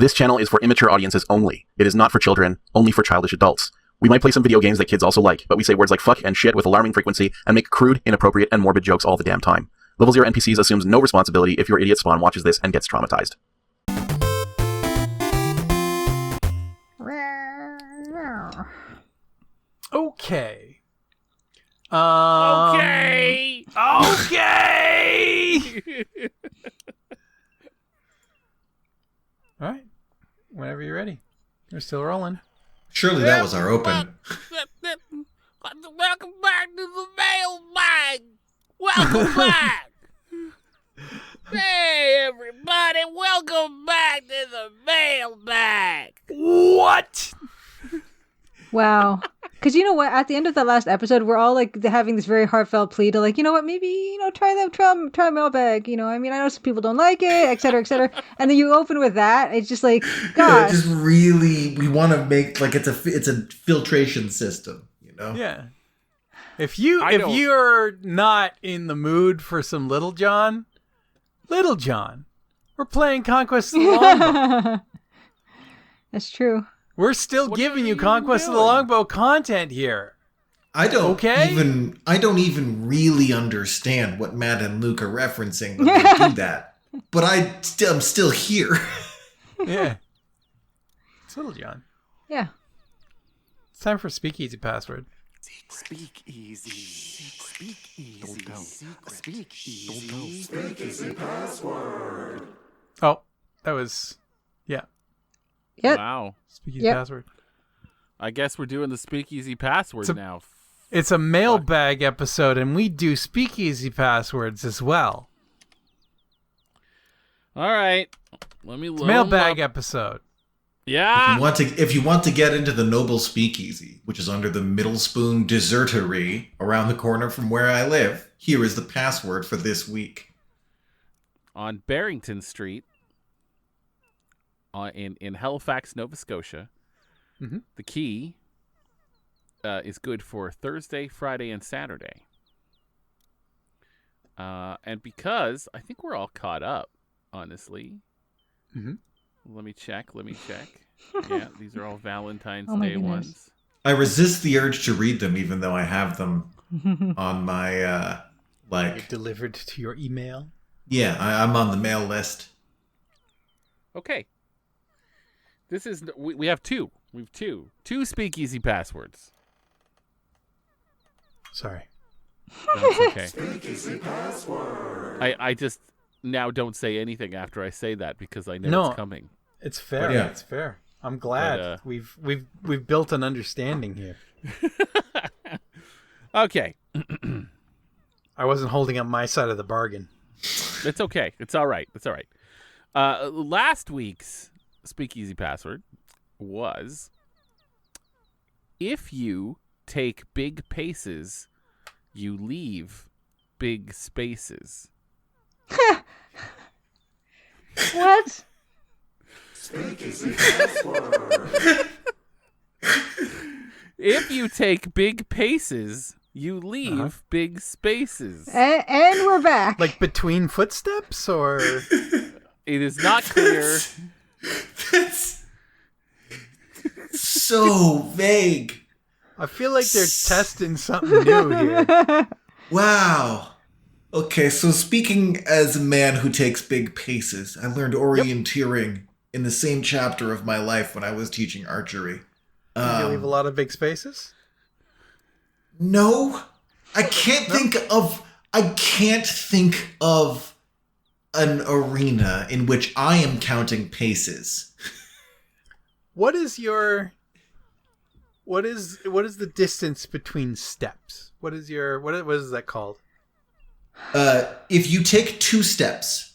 This channel is for immature audiences only. It is not for children, only for childish adults. We might play some video games that kids also like, but we say words like fuck and shit with alarming frequency and make crude, inappropriate, and morbid jokes all the damn time. Level 0 NPCs assumes no responsibility if your idiot spawn watches this and gets traumatized. Okay. Okay. All right. Whenever you're ready. We're still rolling. Surely that was our open. Welcome back to the mailbag. Welcome back. Hey, everybody. Welcome back to the mailbag. What? Wow. Because you know what? At the end of the last episode, we're all like having this very heartfelt plea to like, you know what? Maybe, try mailbag. I mean, I know some people don't like it, et cetera, et cetera. And then you open with that. It's just like, God. Just really, we want to make like it's a filtration system, Yeah. If you're not in the mood for some Little John, we're playing Conquests of the Longbow. That's true. We're still giving you Conquests of the Longbow content here. I don't even really understand what Matt and Luke are referencing when they do that. But I'm still here. Yeah. It's Little John. Yeah. It's time for Speakeasy password. Speakeasy password. Oh, that was... Yeah. Yep. Wow. Speakeasy password. I guess we're doing the Speakeasy password now. It's a mailbag episode, and we do Speakeasy passwords as well. All right. Let me load mailbag episode. Yeah. If you want to get into the Noble Speakeasy, which is under the Middle Spoon Desertery around the corner from where I live, here is the password for this week. On Barrington Street, in Halifax, Nova Scotia, the key is good for Thursday, Friday, and Saturday. And because I think we're all caught up, honestly. Let me check. Yeah, these are all Valentine's Day ones. I resist the urge to read them, even though I have them on my delivered to your email. Yeah, I'm on the mail list. Okay. This is we have two. We have two Speakeasy passwords. Sorry. That's okay. Speakeasy password. I just now don't say anything after I say that because I know it's coming. It's fair. Yeah. It's fair. I'm glad we've built an understanding here. Okay. I wasn't holding up my side of the bargain. It's okay. It's all right. It's all right. Last week's Speakeasy password was: if you take big paces, you leave big spaces. What? Speakeasy password. If you take big paces, you leave big spaces. And we're back. Like between footsteps, or It is not clear. That's so vague. I feel like they're testing something new here. Wow. Okay, so speaking as a man who takes big paces, I learned orienteering in the same chapter of my life when I was teaching archery. Do you leave a lot of big spaces? No, I can't think of an arena in which I am counting paces. What is the distance between steps? What is that called? If you take 2 steps,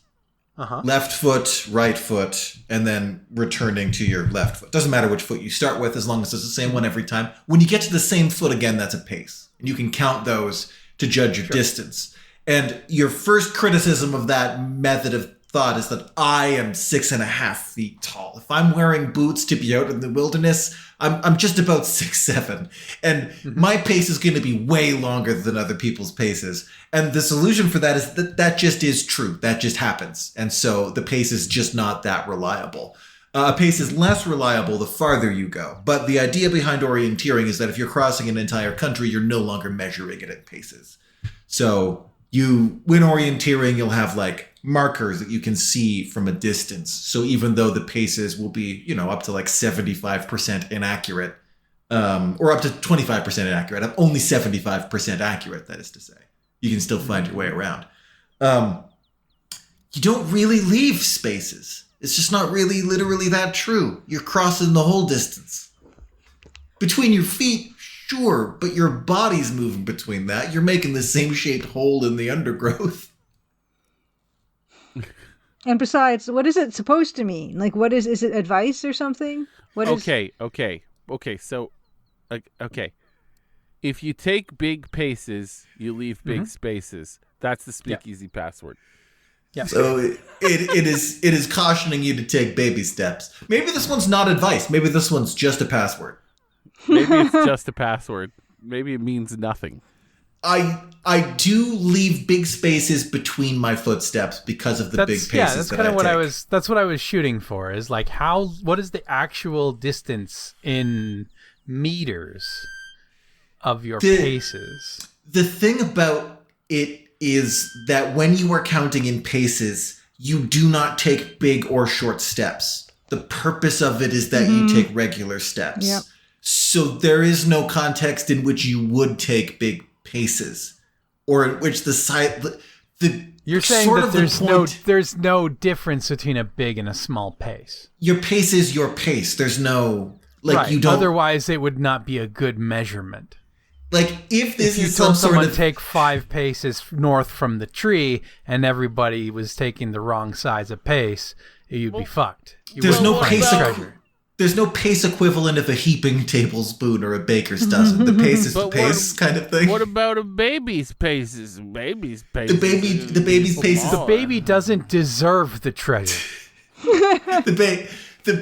left foot, right foot, and then returning to your left foot. Doesn't matter which foot you start with as long as it's the same one every time. When you get to the same foot again, that's a pace. And you can count those to judge your distance. And your first criticism of that method of thought is that I am 6.5 feet tall. If I'm wearing boots to be out in the wilderness, I'm just about 6'7", and my pace is going to be way longer than other people's paces. And the solution for that is that just is true. That just happens, and so the pace is just not that reliable. A pace is less reliable the farther you go. But the idea behind orienteering is that if you're crossing an entire country, you're no longer measuring it at paces. So when orienteering, you'll have like markers that you can see from a distance. So even though the paces will be, up to like 75% inaccurate, or up to 25% inaccurate, only 75% accurate, that is to say, you can still find your way around. You don't really leave spaces. It's just not really literally that true. You're crossing the whole distance. Between your feet, sure, but your body's moving between that. You're making the same shaped hole in the undergrowth. And besides, what is it supposed to mean? Like, is it advice or something? Okay. So, if you take big paces, you leave big spaces. That's the Speakeasy password. Yeah. So it is cautioning you to take baby steps. Maybe this one's not advice. Maybe this one's just a password. Maybe it's just a password. Maybe it means nothing. I do leave big spaces between my footsteps because of the big paces. Yeah, that's kind of what I was. That's what I was shooting for. Is like what is the actual distance in meters of your paces? The thing about it is that when you are counting in paces, you do not take big or short steps. The purpose of it is that you take regular steps. Yep. So there is no context in which you would take big paces, or in which you're saying that there's no difference between a big and a small pace. Your pace is your pace. There's no right. You don't. Otherwise, it would not be a good measurement. Like if this if is you told some someone sort of take 5 paces north from the tree, and everybody was taking the wrong size of pace, you'd be fucked. There's no pace. There's no pace equivalent of a heaping tablespoon or a baker's dozen. The pace is the pace kind of thing. What about a baby's paces? Baby's paces. The baby's paces. The baby doesn't deserve the treasure. The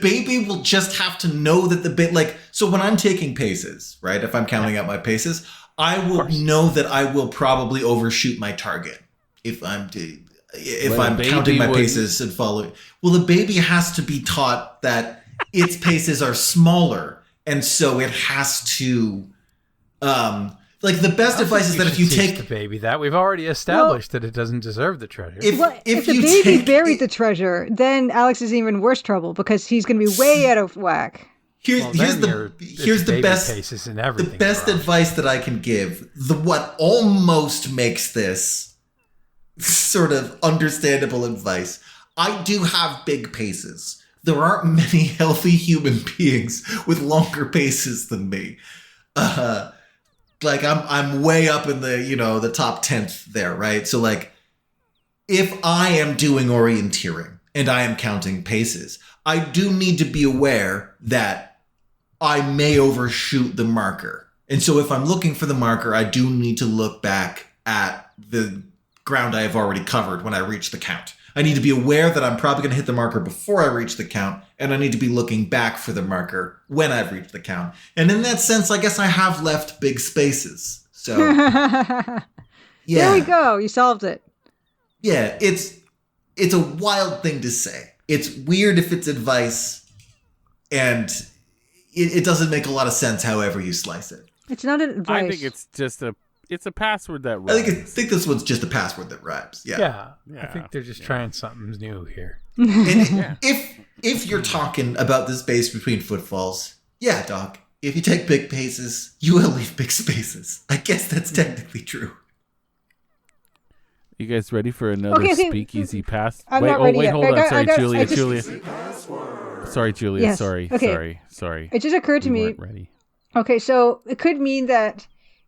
baby will just have to know that so when I'm taking paces, right? If I'm counting out my paces, I will know that I will probably overshoot my target if I'm counting my paces and following. Well, the baby has to be taught that its paces are smaller, and so it has to the best advice is that if you take the baby that we've already established that it doesn't deserve the treasure. If the baby buried the treasure, then Alex is in even worse trouble because he's going to be way out of whack. Here's the best paces and everything. The best advice that I can give, what almost makes this sort of understandable advice. I do have big paces. There aren't many healthy human beings with longer paces than me. I'm way up in the top 10th there, right? So if I am doing orienteering and I am counting paces, I do need to be aware that I may overshoot the marker. And so if I'm looking for the marker, I do need to look back at the ground I have already covered when I reach the count. I need to be aware that I'm probably going to hit the marker before I reach the count, and I need to be looking back for the marker when I've reached the count. And in that sense, I guess I have left big spaces. So, yeah. There we go. You solved it. Yeah, it's a wild thing to say. It's weird if it's advice, and it doesn't make a lot of sense however you slice it. It's not advice. I think it's just it's a password that rhymes. I think this one's just a password that rhymes. Yeah. I think they're just trying something new here. And if you're talking about the space between footfalls, yeah, Doc, if you take big paces, you will leave big spaces. I guess that's technically true. You guys ready for another Speakeasy pass? I'm not ready yet. Hold on. Sorry, Julia. Sorry, Julia. Yes. Sorry. Okay. Sorry. It just occurred to me. Weren't ready. Okay, so it could mean that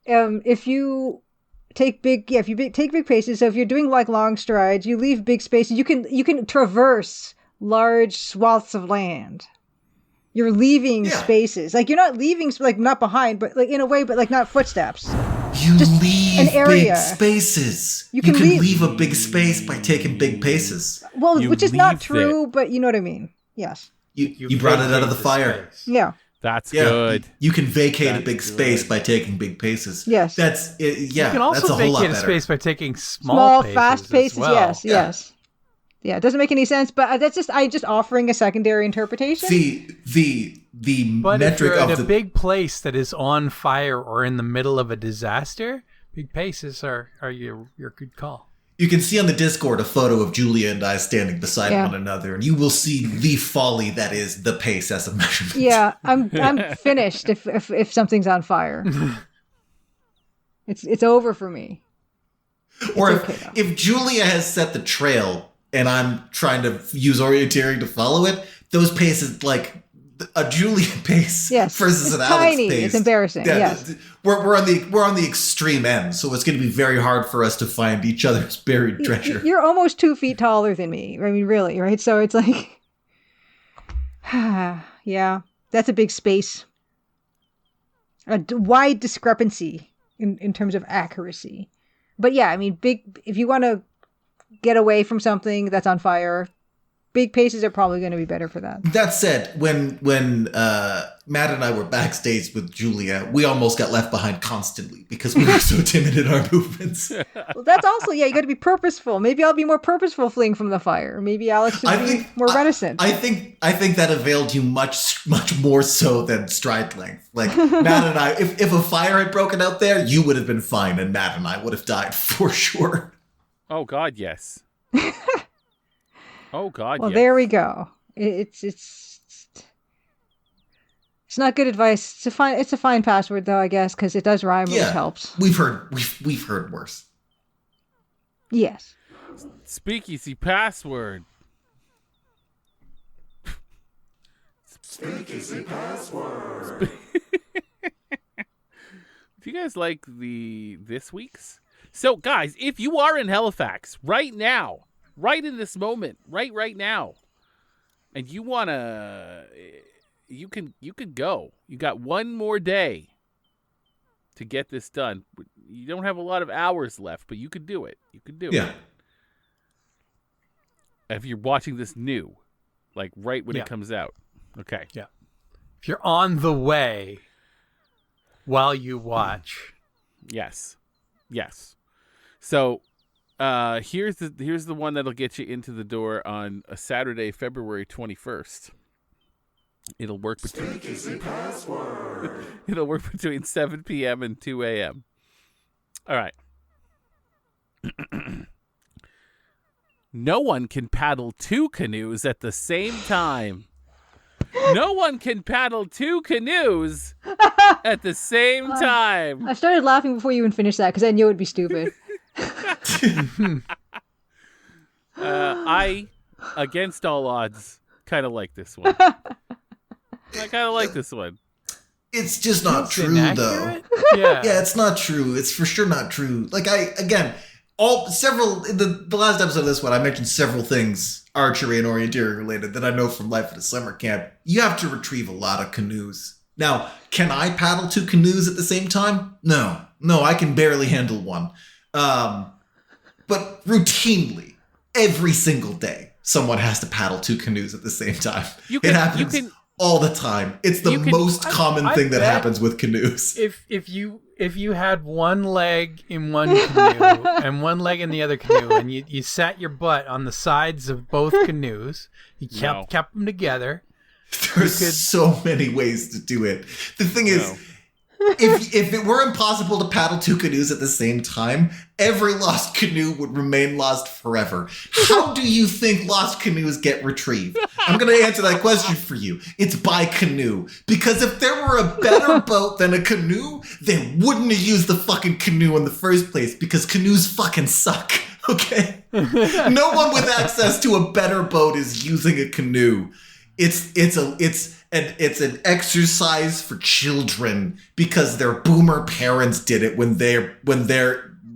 if you take big paces, so if you're doing long strides, you leave big spaces. You can traverse large swaths of land. You're leaving spaces. You're not leaving not behind, but in a way, but not footsteps. You just leave an area. Big spaces. You can leave a big space by taking big paces. Well, which is not true, but you know what I mean. Yes. You brought it out of the fire. Space. Yeah. That's good. You can vacate a big space by taking big paces. Yes. That's it. Yeah. You can also that's a whole lot vacate a better. space by taking small paces fast paces. As well. Yes. Yeah, it doesn't make any sense, but that's just I just offering a secondary interpretation. The But if metric you're in of a the big place that is on fire or in the middle of a disaster, big paces are your good call. you can see on the Discord a photo of Julia and I standing beside Yeah. one another, and you will see the folly that is the pace as a measurement. Yeah, I'm finished if something's on fire. It's over for me. Or It's okay, though. if Julia has set the trail and I'm trying to use orienteering to follow it, those paces, like a Julia pace Yes, versus it's an Alex tiny. pace. It's embarrassing, yes. We're on the extreme end, so it's going to be very hard for us to find each other's buried treasure. You're almost 2 feet taller than me. I mean, really, right? So it's like, yeah, that's a big space. Wide discrepancy in terms of accuracy. But yeah, I mean, if you want to get away from something that's on fire, big paces are probably going to be better for that. That said, when Matt and I were backstage with Julia, we almost got left behind constantly because we were so timid in our movements. Well, that's also, yeah, you got to be purposeful. Maybe I'll be more purposeful fleeing from the fire. Maybe Alex should be more reticent. I think that availed you much more so than stride length. Like Matt and I, if a fire had broken out there, you would have been fine, and Matt and I would have died for sure. Oh God, yes. Oh God, Well, yes. there we go. It's not good advice. It's a fine password though, I guess, because it does rhyme, which helps. We've heard worse. Yes. Speakeasy password. Speakeasy password. Do you guys like this week's? So, guys, if you are in Halifax right now, right in this moment, right now, and you wanna, you can go. You got one more day to get this done. You don't have a lot of hours left, but you could do it. You could do it. If you're watching this new, like right when it comes out. Okay. Yeah. If you're on the way while you watch. Yes. So here's the one that'll get you into the door on a Saturday, February 21st. It'll work between it'll work between 7 p.m. and 2 a.m. All right. No one can paddle 2 canoes at the same time. No one can paddle 2 canoes at the same time. I started laughing before you even finished that because I knew it would be stupid. I, against all odds, kind of like this one. It's just not true, though. Yeah. Yeah, it's not true. It's for sure not true. Like the last episode of this one, I mentioned several things archery and orienteering related that I know from life at a summer camp. You have to retrieve a lot of canoes. Now, can I paddle 2 canoes at the same time? No, I can barely handle one. But routinely, every single day, someone has to paddle 2 canoes at the same time. It happens all the time. It's the most common thing that happens with canoes. If you had one leg in one canoe and one leg in the other canoe, and you sat your butt on the sides of both canoes, you kept them together. There's so many ways to do it. The thing is, if it were impossible to paddle 2 canoes at the same time, every lost canoe would remain lost forever. How do you think lost canoes get retrieved? I'm going to answer that question for you. It's by canoe. Because if there were a better boat than a canoe, they wouldn't have used the fucking canoe in the first place because canoes fucking suck. Okay? No one with access to a better boat is using a canoe. It's an exercise for children because their boomer parents did it when they're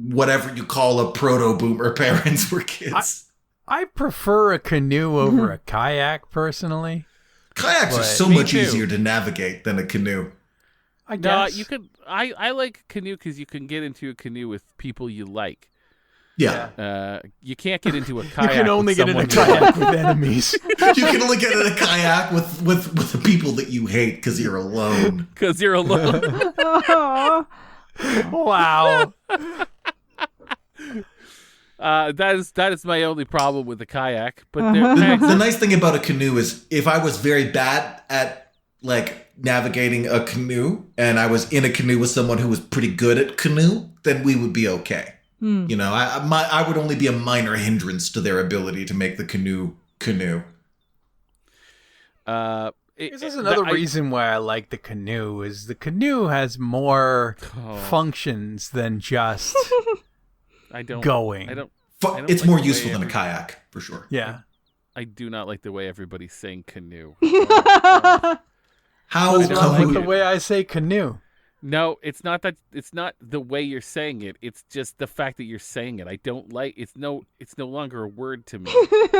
whatever you call a proto-boomer parents were kids. I prefer a canoe over a kayak personally. Kayaks are so much easier to navigate than a canoe. I guess. No, you could. I like canoe because you can get into a canoe with people you like. Yeah. You can't get into a kayak. You can only get in a someone kayak with enemies. You can only get in a kayak with the people that you hate because you're alone. Because you're alone. Wow. That is my only problem with the kayak. But the nice thing about a canoe is if I was very bad at like navigating a canoe and I was in a canoe with someone who was pretty good at canoe, then we would be okay. You know, I would only be a minor hindrance to their ability to make the canoe. This is another reason why I like the canoe. Is the canoe has more functions than just going. It's more useful than a kayak for sure. Yeah. I do not like the way everybody's saying canoe. How What's wrong with the way I say canoe? No, it's not that. It's not the way you're saying it. It's just the fact that you're saying it. I don't like. It's no longer a word to me.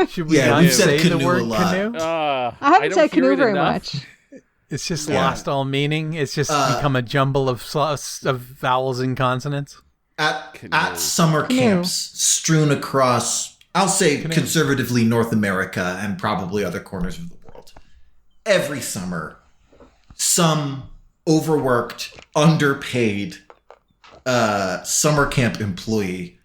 Should we not say the word canoe? I haven't said canoe very much. It's just lost all meaning. It's just become a jumble of vowels and consonants. At summer camps strewn across, I'll say conservatively North America and probably other corners of the world, every summer, some overworked, underpaid summer camp employee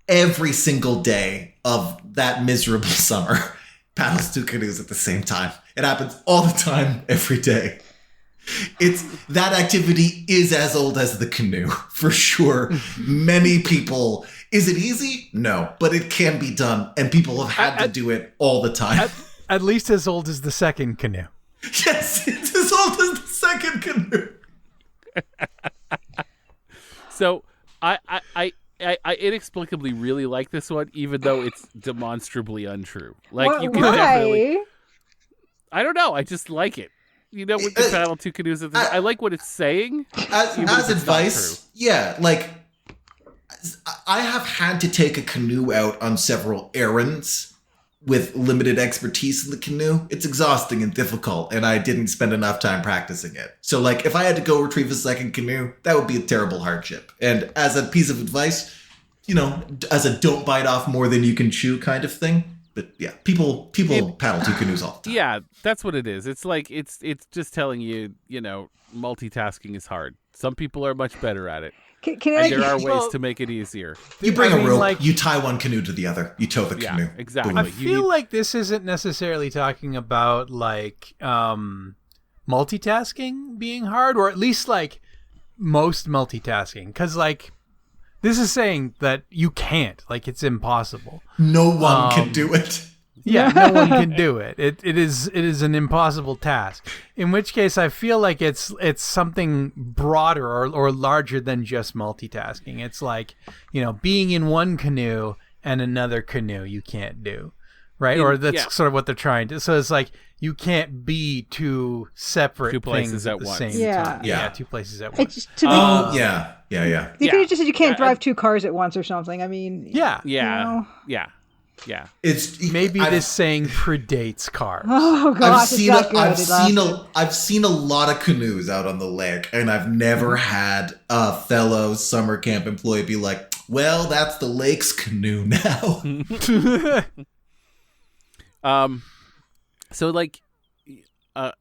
every single day of that miserable summer paddles 2 canoes at the same time. It happens all the time, every day. That activity is as old as the canoe, for sure. Many people. Is it easy? No, but it can be done, and people have had to do it all the time. At least as old as the second canoe. Yes, it's as old as the second canoe. So I inexplicably really like this one, even though it's demonstrably untrue. Like you can definitely. I don't know. I just like it. You know, with the paddle 2 canoes. I like what it's saying. As advice, yeah. Like I have had to take a canoe out on several errands with limited expertise in the canoe. It's exhausting and difficult, and I didn't spend enough time practicing it. So, like, if I had to go retrieve a second canoe, that would be a terrible hardship. And as a piece of advice, you know, as a don't bite off more than you can chew kind of thing. But yeah, people paddle 2 canoes all the time. Yeah, that's what it is. It's like it's just telling you, you know, multitasking is hard. Some people are much better at it. There are ways to make it easier. You bring a rope, you tie one canoe to the other, you tow the canoe. Exactly. Boom. I feel like this isn't necessarily talking about like multitasking being hard, or at least like most multitasking, because like this is saying that you can't, like it's impossible. No one can do it. Yeah, no one can do it. It is an impossible task. In which case, I feel like it's something broader or larger than just multitasking. It's like, you know, being in one canoe and another canoe you can't do, right? Or that's sort of what they're trying to. So it's like you can't be 2 separate things at the same time. Yeah, 2 places at once. It's yeah. You could have just said you can't drive 2 cars at once or something. I mean, Yeah. It's maybe this saying predates cars. Oh gosh, I've seen a lot of canoes out on the lake, and I've never had a fellow summer camp employee be like, "Well, that's the lake's canoe now." So like, I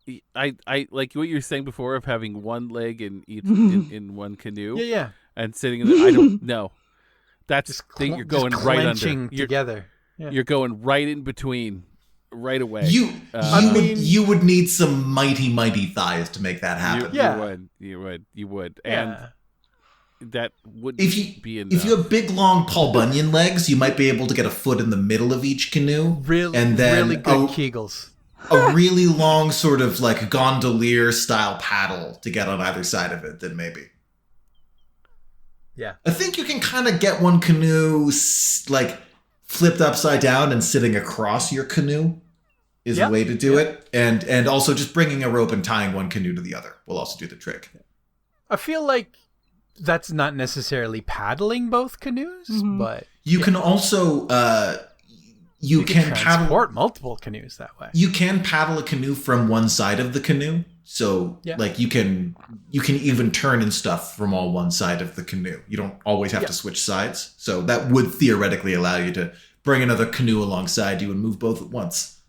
like what you were saying before of having one leg in each in one canoe. Yeah. And sitting in I don't know. That's you're going right under together. Yeah. You're going right in between, right away. You would need some mighty thighs to make that happen. You would, and that would be enough. If you have big, long Paul Bunyan legs, you might be able to get a foot in the middle of each canoe, and then really good Kegels. A really long sort of like gondolier style paddle to get on either side of it. Then maybe. Yeah, I think you can kind of get one canoe like flipped upside down and sitting across your canoe is a way to do it. And also just bringing a rope and tying one canoe to the other will also do the trick. I feel like that's not necessarily paddling both canoes, but you can also you can transport multiple canoes that way. You can paddle a canoe from one side of the canoe. So like you can even turn and stuff from all one side of the canoe. You don't always have to switch sides. So that would theoretically allow you to bring another canoe alongside you and move both at once.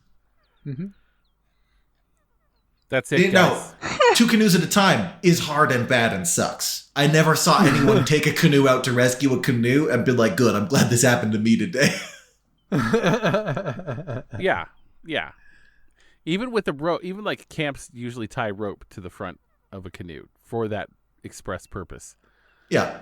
That's it, guys. 2 canoes at a time is hard and bad and sucks. I never saw anyone take a canoe out to rescue a canoe and be like, good, I'm glad this happened to me today. Yeah. Even with the rope, even like camps usually tie rope to the front of a canoe for that express purpose. Yeah.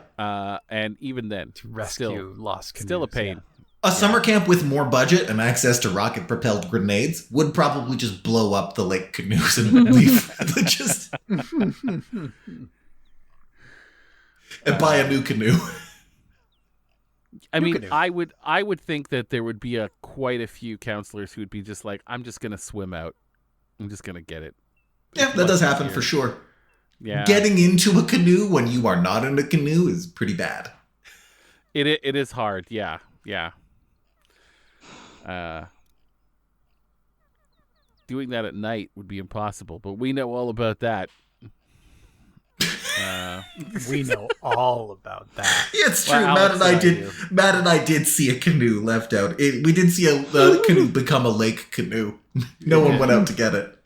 And even then, To rescue lost canoes. still a pain. A summer camp with more budget and access to rocket-propelled grenades would probably just blow up the lake canoes and leave. Just and buy a new canoe. I mean, canoe. I would think that there would be quite a few counselors who would be just like, I'm just gonna swim out. I'm just gonna get it. Yeah, that does happen for sure. Yeah, Getting into a canoe when you are not in a canoe is pretty bad. it is hard. Yeah. Doing that at night would be impossible, but we know all about that. We know all about that. Yeah, it's true. Well, Matt Alex and I and I did. do. Matt and I did see a canoe left out. We did see a canoe become a lake canoe. No one went out to get it. It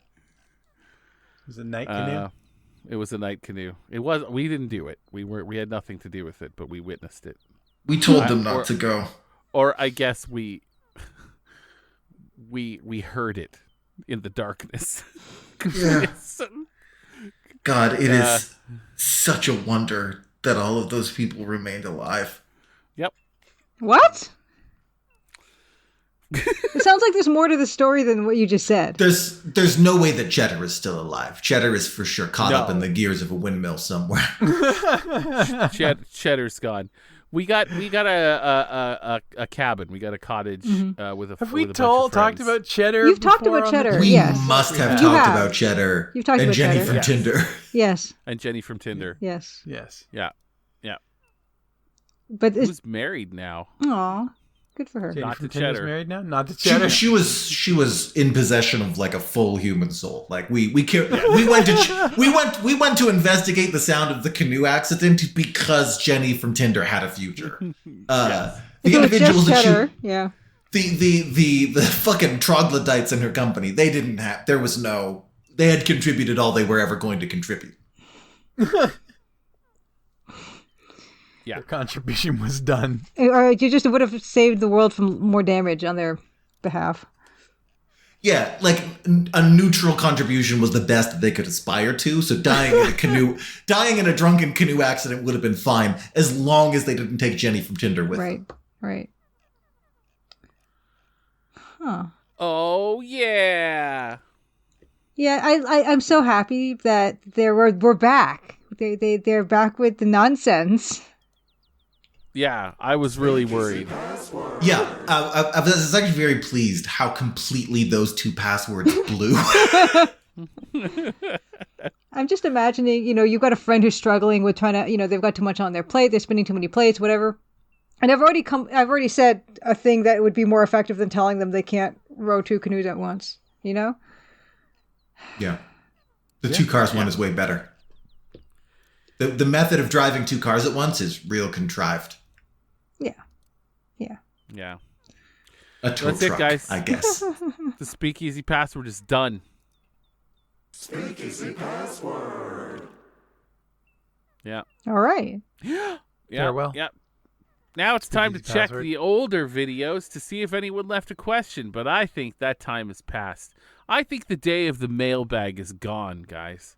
was a night canoe. It was a night canoe. It was. We didn't do it. We had nothing to do with it, but we witnessed it. We told them not to go. Or I guess we heard it in the darkness. Yeah. God, it is such a wonder that all of those people remained alive. Yep. What? It sounds like there's more to the story than what you just said. There's no way that Cheddar is still alive. Cheddar is for sure caught up No. in the gears of a windmill somewhere. Cheddar's gone. We got a cabin. We got a cottage with a. Have with we a bunch of talked friends. about Cheddar? You've talked before about on the- Cheddar. We Yes. must have You talked have. about Cheddar You've talked and about Jenny Cheddar. from Yes. Tinder. Yes. And Jenny from Tinder. Yes. Yes. Yeah. But it's Who's married now? aw, good for her. Jenny Not from to Tinder's Cheddar. married now? Not to Cheddar. She was in possession of like a full human soul. Like we went to investigate the sound of the canoe accident because Jenny from Tinder had a future. The If it was individuals just that Cheddar, yeah. the fucking troglodytes in her company, they didn't have. They had contributed all they were ever going to contribute. Their contribution was done. Or you just would have saved the world from more damage on their behalf. Yeah, like a neutral contribution was the best that they could aspire to. So dying in a drunken canoe accident would have been fine as long as they didn't take Jenny from Tinder with them. Right. Huh. Oh yeah. Yeah, I'm so happy that we're back. They're back with the nonsense. Yeah, I was really worried. Yeah, I was actually very pleased how completely those 2 passwords blew. I'm just imagining, you've got a friend who's struggling with trying to, they've got too much on their plate, they're spinning too many plates, whatever. And I've already said a thing that would be more effective than telling them they can't row 2 canoes at once, Yeah. The 2 cars one is way better. The method of driving 2 cars at once is real contrived. Yeah. A tow That's it, truck, guys. I guess. The Speakeasy password is done. Speakeasy password. Yeah. All right. Yeah. Farewell. Yeah. Now it's time to Speakeasy check password. the older videos to see if anyone left a question, but I think that time has passed. I think the day of the mailbag is gone, guys.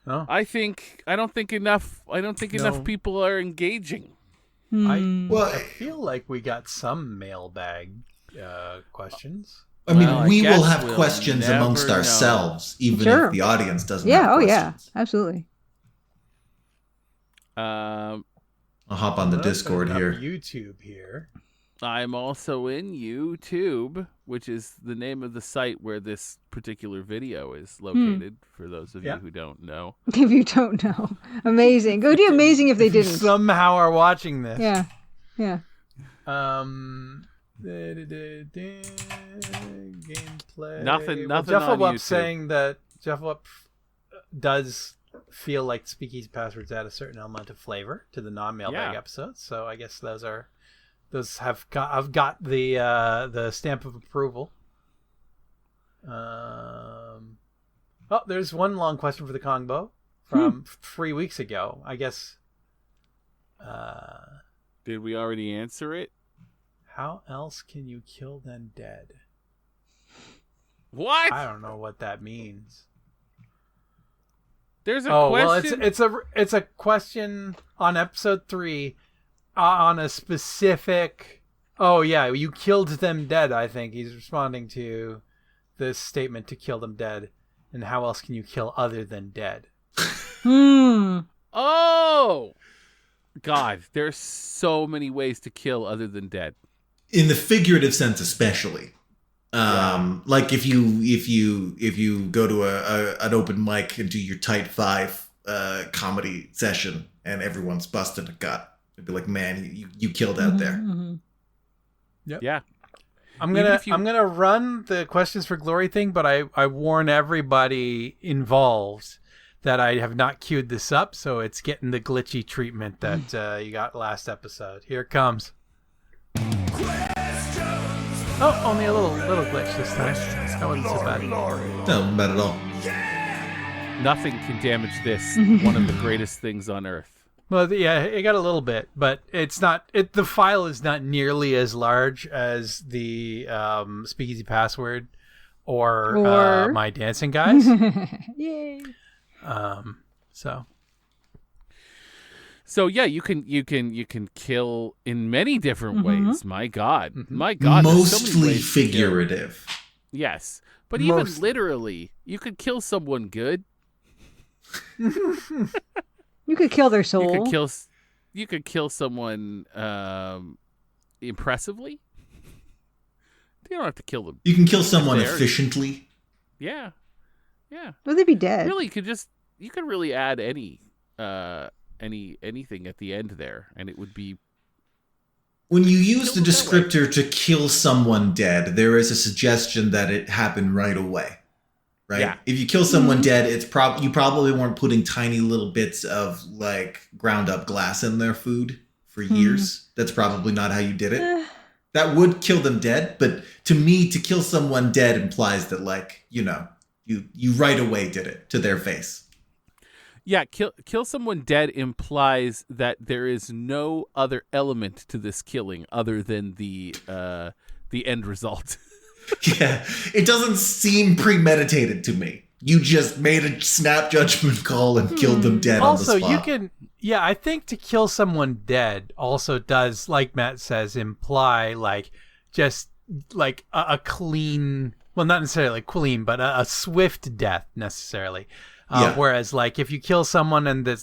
No? I don't think enough people are engaging. I feel like we got some mailbag questions. I mean, Well, I we will guess have we'll questions never amongst know. ourselves, even Sure. if the audience doesn't Yeah, have oh questions. yeah, absolutely. Um, I'll hop on the Let's Discord open up here. YouTube here. I'm also in YouTube, which is the name of the site where this particular video is located, for those of Yeah. you who don't know. If you don't know. Amazing. It would be amazing if they If you didn't. somehow are watching this. Yeah. Yeah. Gameplay. Nothing Jeff on Up YouTube. saying that Jeff Up does feel like Speakeasy passwords add a certain element of flavor to the non-mailbag Yeah. episodes. So I guess those have got the stamp of approval. Oh, Oh, there's one long question for the Conbow from 3 weeks ago. I guess. Did we already answer it? How else can you kill them dead? What? I don't know what that means. There's a question. question. Well, it's a question on episode 3 on a specific. Oh yeah, you killed them dead. I think he's responding to this statement to kill them dead, and how else can you kill other than dead? Oh, God! There's so many ways to kill other than dead. In the figurative sense, especially. Like if you go to an open mic and do your tight 5 comedy session and everyone's busted a gut, it'd be like, man, you killed out there. Yep. Yeah. I'm gonna run the questions for glory thing, but I warn everybody involved that I have not queued this up, so it's getting the glitchy treatment that you got last episode. Here it comes. Oh, only a little glitch this time. That wasn't so bad. No, not at all. Nothing can damage this. One of the greatest things on earth. Well, yeah, it got a little bit, but it's not. The file is not nearly as large as the Speakeasy password or my dancing guys. Yay! So yeah, you can kill in many different ways. My God, my God. there's so many Mostly ways to kill. figurative. Yes, but even literally, you could kill someone good. You could kill their soul. You could kill someone impressively. You don't have to kill them. You can kill someone efficiently. Yeah. Would they be dead? Really, you could really add anything at the end there, and it would be. When you use the descriptor to kill someone dead, there is a suggestion that it happened right away. Right? Yeah. If you kill someone dead, it's you probably weren't putting tiny little bits of like ground up glass in their food for years. That's probably not how you did it. That would kill them dead, but to me, to kill someone dead implies that like, you right away did it to their face. Yeah, kill someone dead implies that there is no other element to this killing other than the end result. Yeah, it doesn't seem premeditated to me. You just made a snap judgment call and killed them dead on the spot. Also, I think to kill someone dead also does, like Matt says, imply like just like a clean, well, not necessarily clean, but a swift death necessarily. Whereas like if you kill someone and they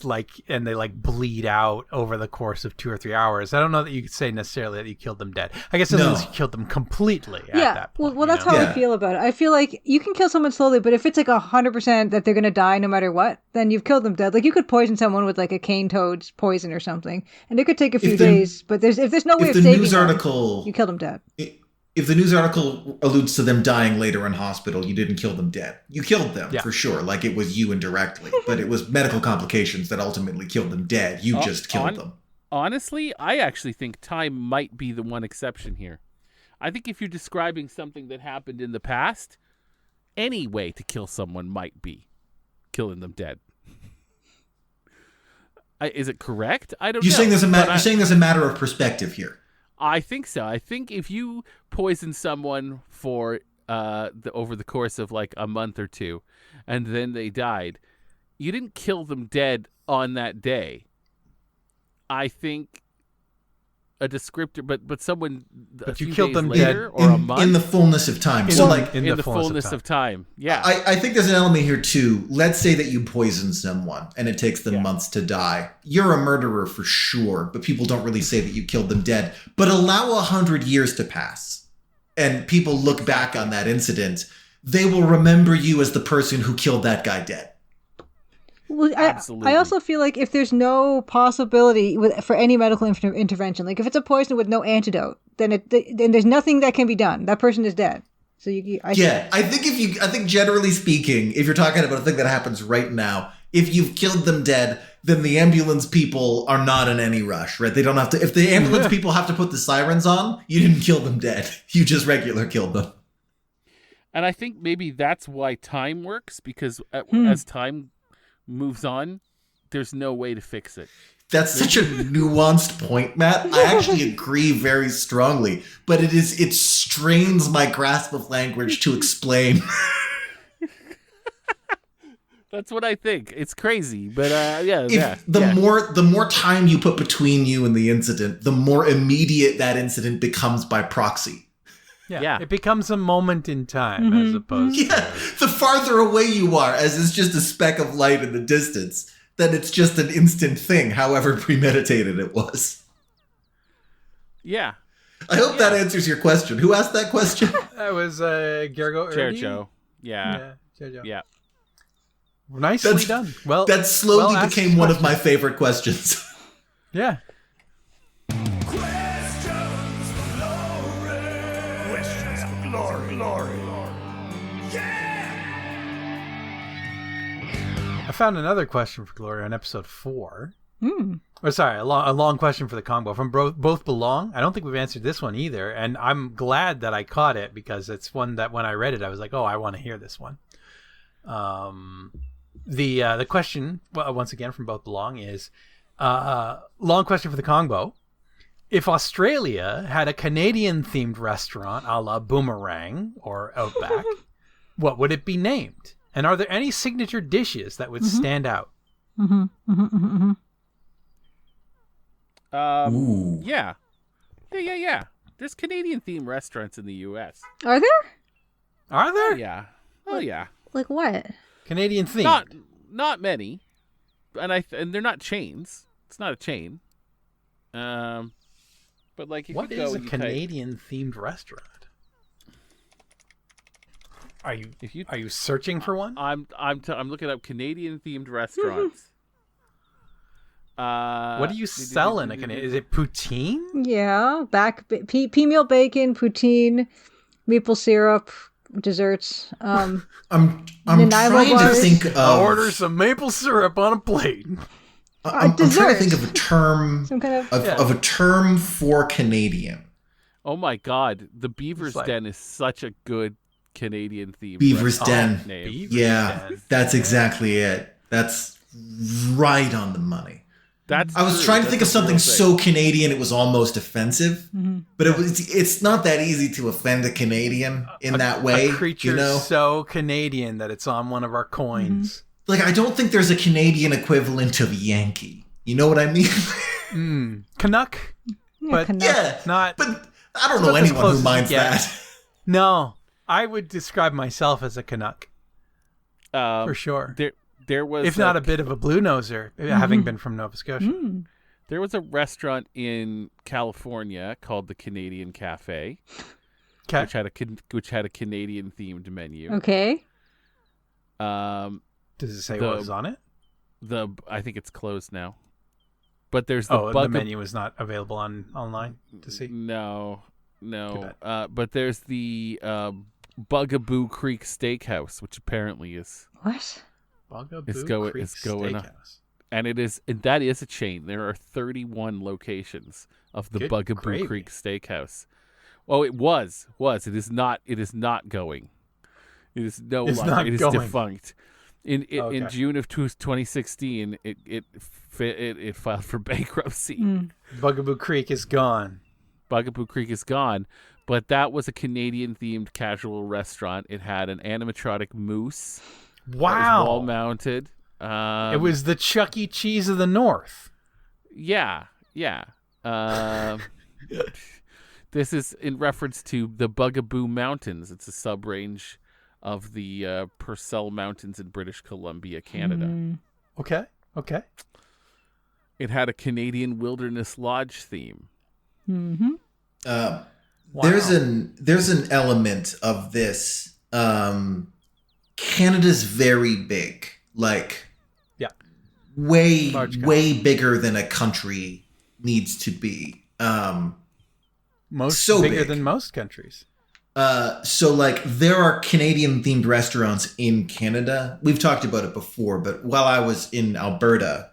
bleed out over the course of 2 or 3 hours, I don't know that you could say necessarily that you killed them dead. I guess unless you killed them completely at that point. Well, that's how I feel about it. I feel like you can kill someone slowly, but if it's like 100% that they're going to die no matter what, then you've killed them dead. Like you could poison someone with like a cane toad's poison or something, and it could take a few days. But if there's no way of saving them, you kill them dead. If the news article alludes to them dying later in hospital, you didn't kill them dead. You killed them, for sure, like it was you indirectly. But it was medical complications that ultimately killed them dead. You just killed them. Honestly, I actually think time might be the one exception here. I think if you're describing something that happened in the past, any way to kill someone might be killing them dead. Is it correct? I don't know. You're saying there's a matter of perspective here. I think so. I think if you poison someone for over the course of like a month or two, and then they died, you didn't kill them dead on that day. I think a descriptor, but someone. But you killed them later, dead or a month in the fullness of time. In the fullness of time. Yeah. I think there's an element here too. Let's say that you poison someone and it takes them months to die. You're a murderer for sure, but people don't really say that you killed them dead. But allow 100 years to pass, and people look back on that incident. They will remember you as the person who killed that guy dead. Well, I also feel like if there's no possibility for any medical intervention, like if it's a poison with no antidote, then there's nothing that can be done. That person is dead. So I think generally speaking, if you're talking about a thing that happens right now, if you've killed them dead, then the ambulance people are not in any rush, right? They don't have to. If the ambulance people have to put the sirens on, you didn't kill them dead. You just regular killed them. And I think maybe that's why time works, because as time moves on, there's no way to fix it. That's such a nuanced point, Matt. I actually agree very strongly, but it strains my grasp of language to explain. That's what I think. It's crazy, but The more time you put between you and the incident, the more immediate that incident becomes by proxy. Yeah. It becomes a moment in time as opposed to... Yeah, the farther away you are, as it's just a speck of light in the distance, then it's just an instant thing, however premeditated it was. Yeah. I hope that answers your question. Who asked that question? That was Gergo Erdi? Joe. Yeah. Yeah. Nicely done. Well, that slowly well became one of my favorite questions. Yeah. I found another question for Gloria on episode 4. Or sorry, a long question for the Conbow from both Belong. I don't think we've answered this one either, and I'm glad that I caught it because it's one that when I read it, I was like, oh, I want to hear this one. The question, once again from both Belong, is long question for the Conbow. If Australia had a Canadian-themed restaurant a la Boomerang or Outback, what would it be named? And are there any signature dishes that would stand out? Yeah. There's Canadian-themed restaurants in the U.S. Are there? Are there? Yeah. Oh, yeah. Like what? Canadian themed. Not many, and they're not chains. It's not a chain. But like, if what you go is a and you Canadian themed restaurant? Are you searching for one? I'm looking up Canadian themed restaurants. What do you sell in a Canadian? Is it poutine? Yeah, pea meal bacon, poutine, maple syrup, desserts. I'm trying to think of... I'll order some maple syrup on a plate. I'm trying to think of a term, Some kind of a term for Canadian. Oh my God, the Beaver's Den is such a good Canadian theme. Beaver's Den. Name. That's exactly it. That's right on the money. I was trying to think of something so Canadian it was almost offensive, but it's not that easy to offend a Canadian in that way. A creature so Canadian that it's on one of our coins. Like, I don't think there's a Canadian equivalent of Yankee. You know what I mean? Canuck. But not. But I don't know anyone who minds that. No, I would describe myself as a Canuck. For sure. There was, if not a bit of a blue noser, having been from Nova Scotia. There was a restaurant in California called the Canadian Cafe, which had a Canadian themed menu. Okay. Does it say what was on it? I think it's closed now. But there's the menu is not available online to see. No. But there's the Bugaboo Creek Steakhouse, which apparently is what? Bugaboo Creek Steakhouse. And that is a chain. There are 31 locations of the Bugaboo Creek Steakhouse. Oh, it was. It is not going. It is no longer. It is defunct. In June of 2016, it filed for bankruptcy. Bugaboo Creek is gone. But that was a Canadian-themed casual restaurant. It had an animatronic moose. Wow. Wall mounted. It was the Chuck E. Cheese of the North. Yeah. This is in reference to the Bugaboo Mountains. It's a sub-range of the Purcell Mountains in British Columbia, Canada. Okay. It had a Canadian Wilderness Lodge theme. Wow. There's an element of this. Canada's very big, like way bigger than a country needs to be. Bigger than most countries. So like there are Canadian themed restaurants in Canada. We've talked about it before, but while I was in Alberta,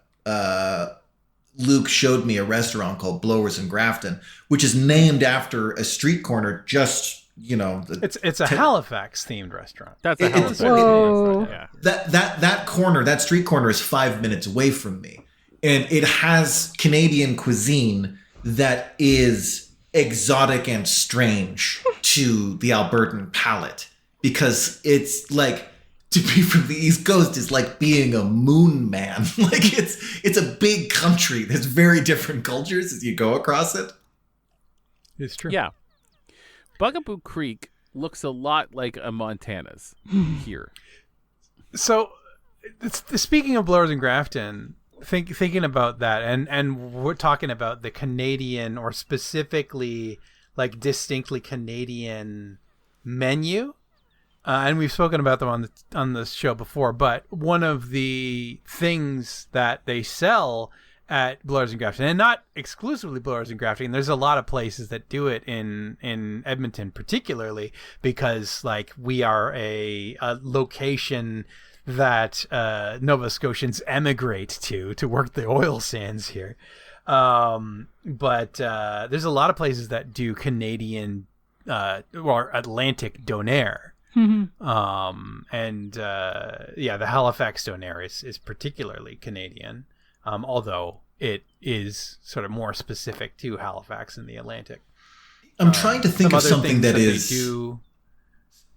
Luke showed me a restaurant called Blowers in Grafton, which is named after a street corner just It's a Halifax themed restaurant. That's a Halifax Whoa. restaurant. Yeah. that corner, that street corner, is 5 minutes away from me, and it has Canadian cuisine that is exotic and strange to the Albertan palate, because it's like, to be from the East Coast is like being a moon man. Like it's a big country. There's very different cultures as you go across it. It's true. Yeah. Bugaboo Creek looks a lot like a Montana's here. So, speaking of Blowers and Grafton, thinking about that, and we're talking about the Canadian, or specifically like distinctly Canadian menu, and we've spoken about them on the show before. But one of the things that they sell at Blowers and Grafton, and not exclusively Blowers and Grafton, there's a lot of places that do it in Edmonton, particularly because like we are a location that Nova Scotians emigrate to work the oil sands here. But there's a lot of places that do Canadian or Atlantic donair. Mm-hmm. The Halifax donair is particularly Canadian. Although it is sort of more specific to Halifax and the Atlantic. I'm trying to think of something that is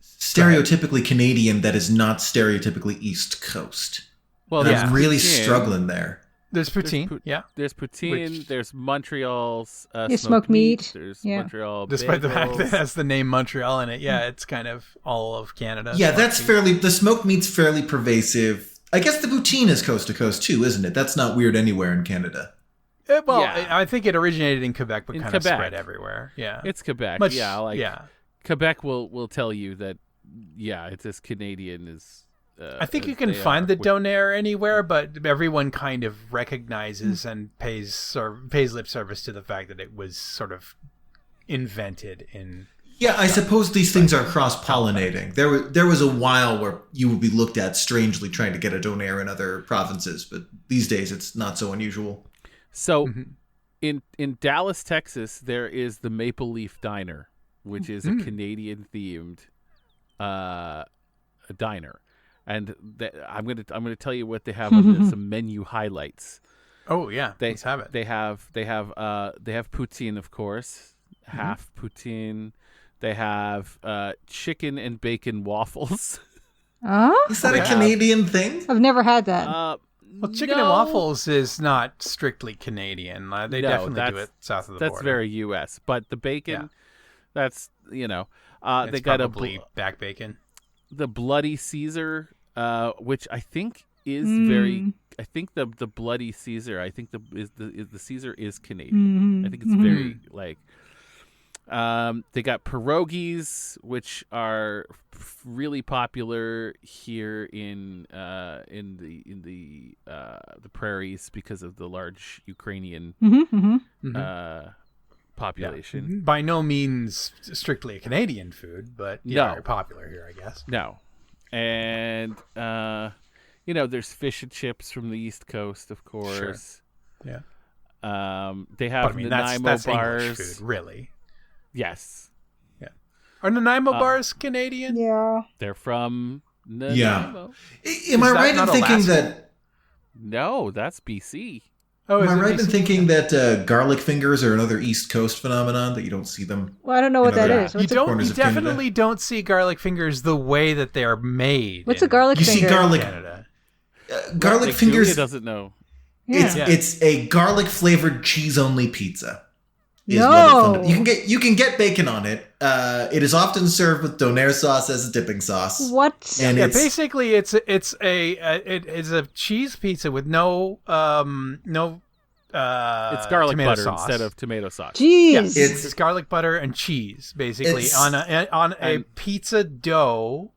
stereotypically Canadian that is not stereotypically East Coast. Well, and I'm really struggling there. There's poutine. There's poutine. There's Montreal's smoked meat. There's Yeah. Montreal. Despite the fact that it bagels. has the name Montreal in it, yeah, it's kind of all of Canada. Yeah, the smoked meat's fairly pervasive. I guess the poutine is coast to coast too, isn't it? That's not weird anywhere in Canada. I think it originated in Quebec, but In kind of Quebec. spread everywhere. Yeah, It's Quebec. yeah. Quebec will tell you that. Yeah, it's as Canadian as. I think you as can they find are. the donair anywhere, but everyone kind of recognizes and pays lip service to the fact that it was sort of invented in. Yeah, I suppose these things are cross-pollinating. There was a while where you would be looked at strangely trying to get a donair in other provinces, but these days it's not so unusual. So, in Dallas, Texas, there is the Maple Leaf Diner, which is a Canadian-themed diner, and I'm gonna tell you what they have on some menu highlights. Oh yeah, let's have it. They have poutine, of course, half poutine. They have chicken and bacon waffles. Oh? Is that a Canadian thing? I've never had that. Well, chicken and waffles is not strictly Canadian. They definitely do it south of the border. That's very U.S. But the bacon, that's they It's got probably back bacon. the Bloody Caesar, which I think is very. I think the Bloody Caesar. I think the Caesar is Canadian. I think it's very like. They got pierogies, which are really popular here in the prairies because of the large Ukrainian population. Yeah. By no means strictly a Canadian food, but very popular here, I guess. No, and there's fish and chips from the East Coast, of course. Sure. Yeah. They have Nanaimo that's bars. English food, really. Yes. Yeah. Are Nanaimo bars Canadian? Yeah. They're from Nanaimo. Yeah. Am I right in thinking that? No, that's BC. Oh, am I right in thinking that garlic fingers are another East Coast phenomenon, that you don't see them? Well, I don't know what that is. You definitely don't see garlic fingers the way that they are made. What's a garlic finger? You see garlic. Canada. Garlic fingers. Julia doesn't know. Yeah. It's a garlic flavored cheese only pizza. No. You can get bacon on it. It is often served with donair sauce as a dipping sauce. What? And basically it's a cheese pizza with no it's garlic tomato butter sauce. instead of tomato sauce. Jeez. Yes, it's garlic butter and cheese basically on a pizza dough,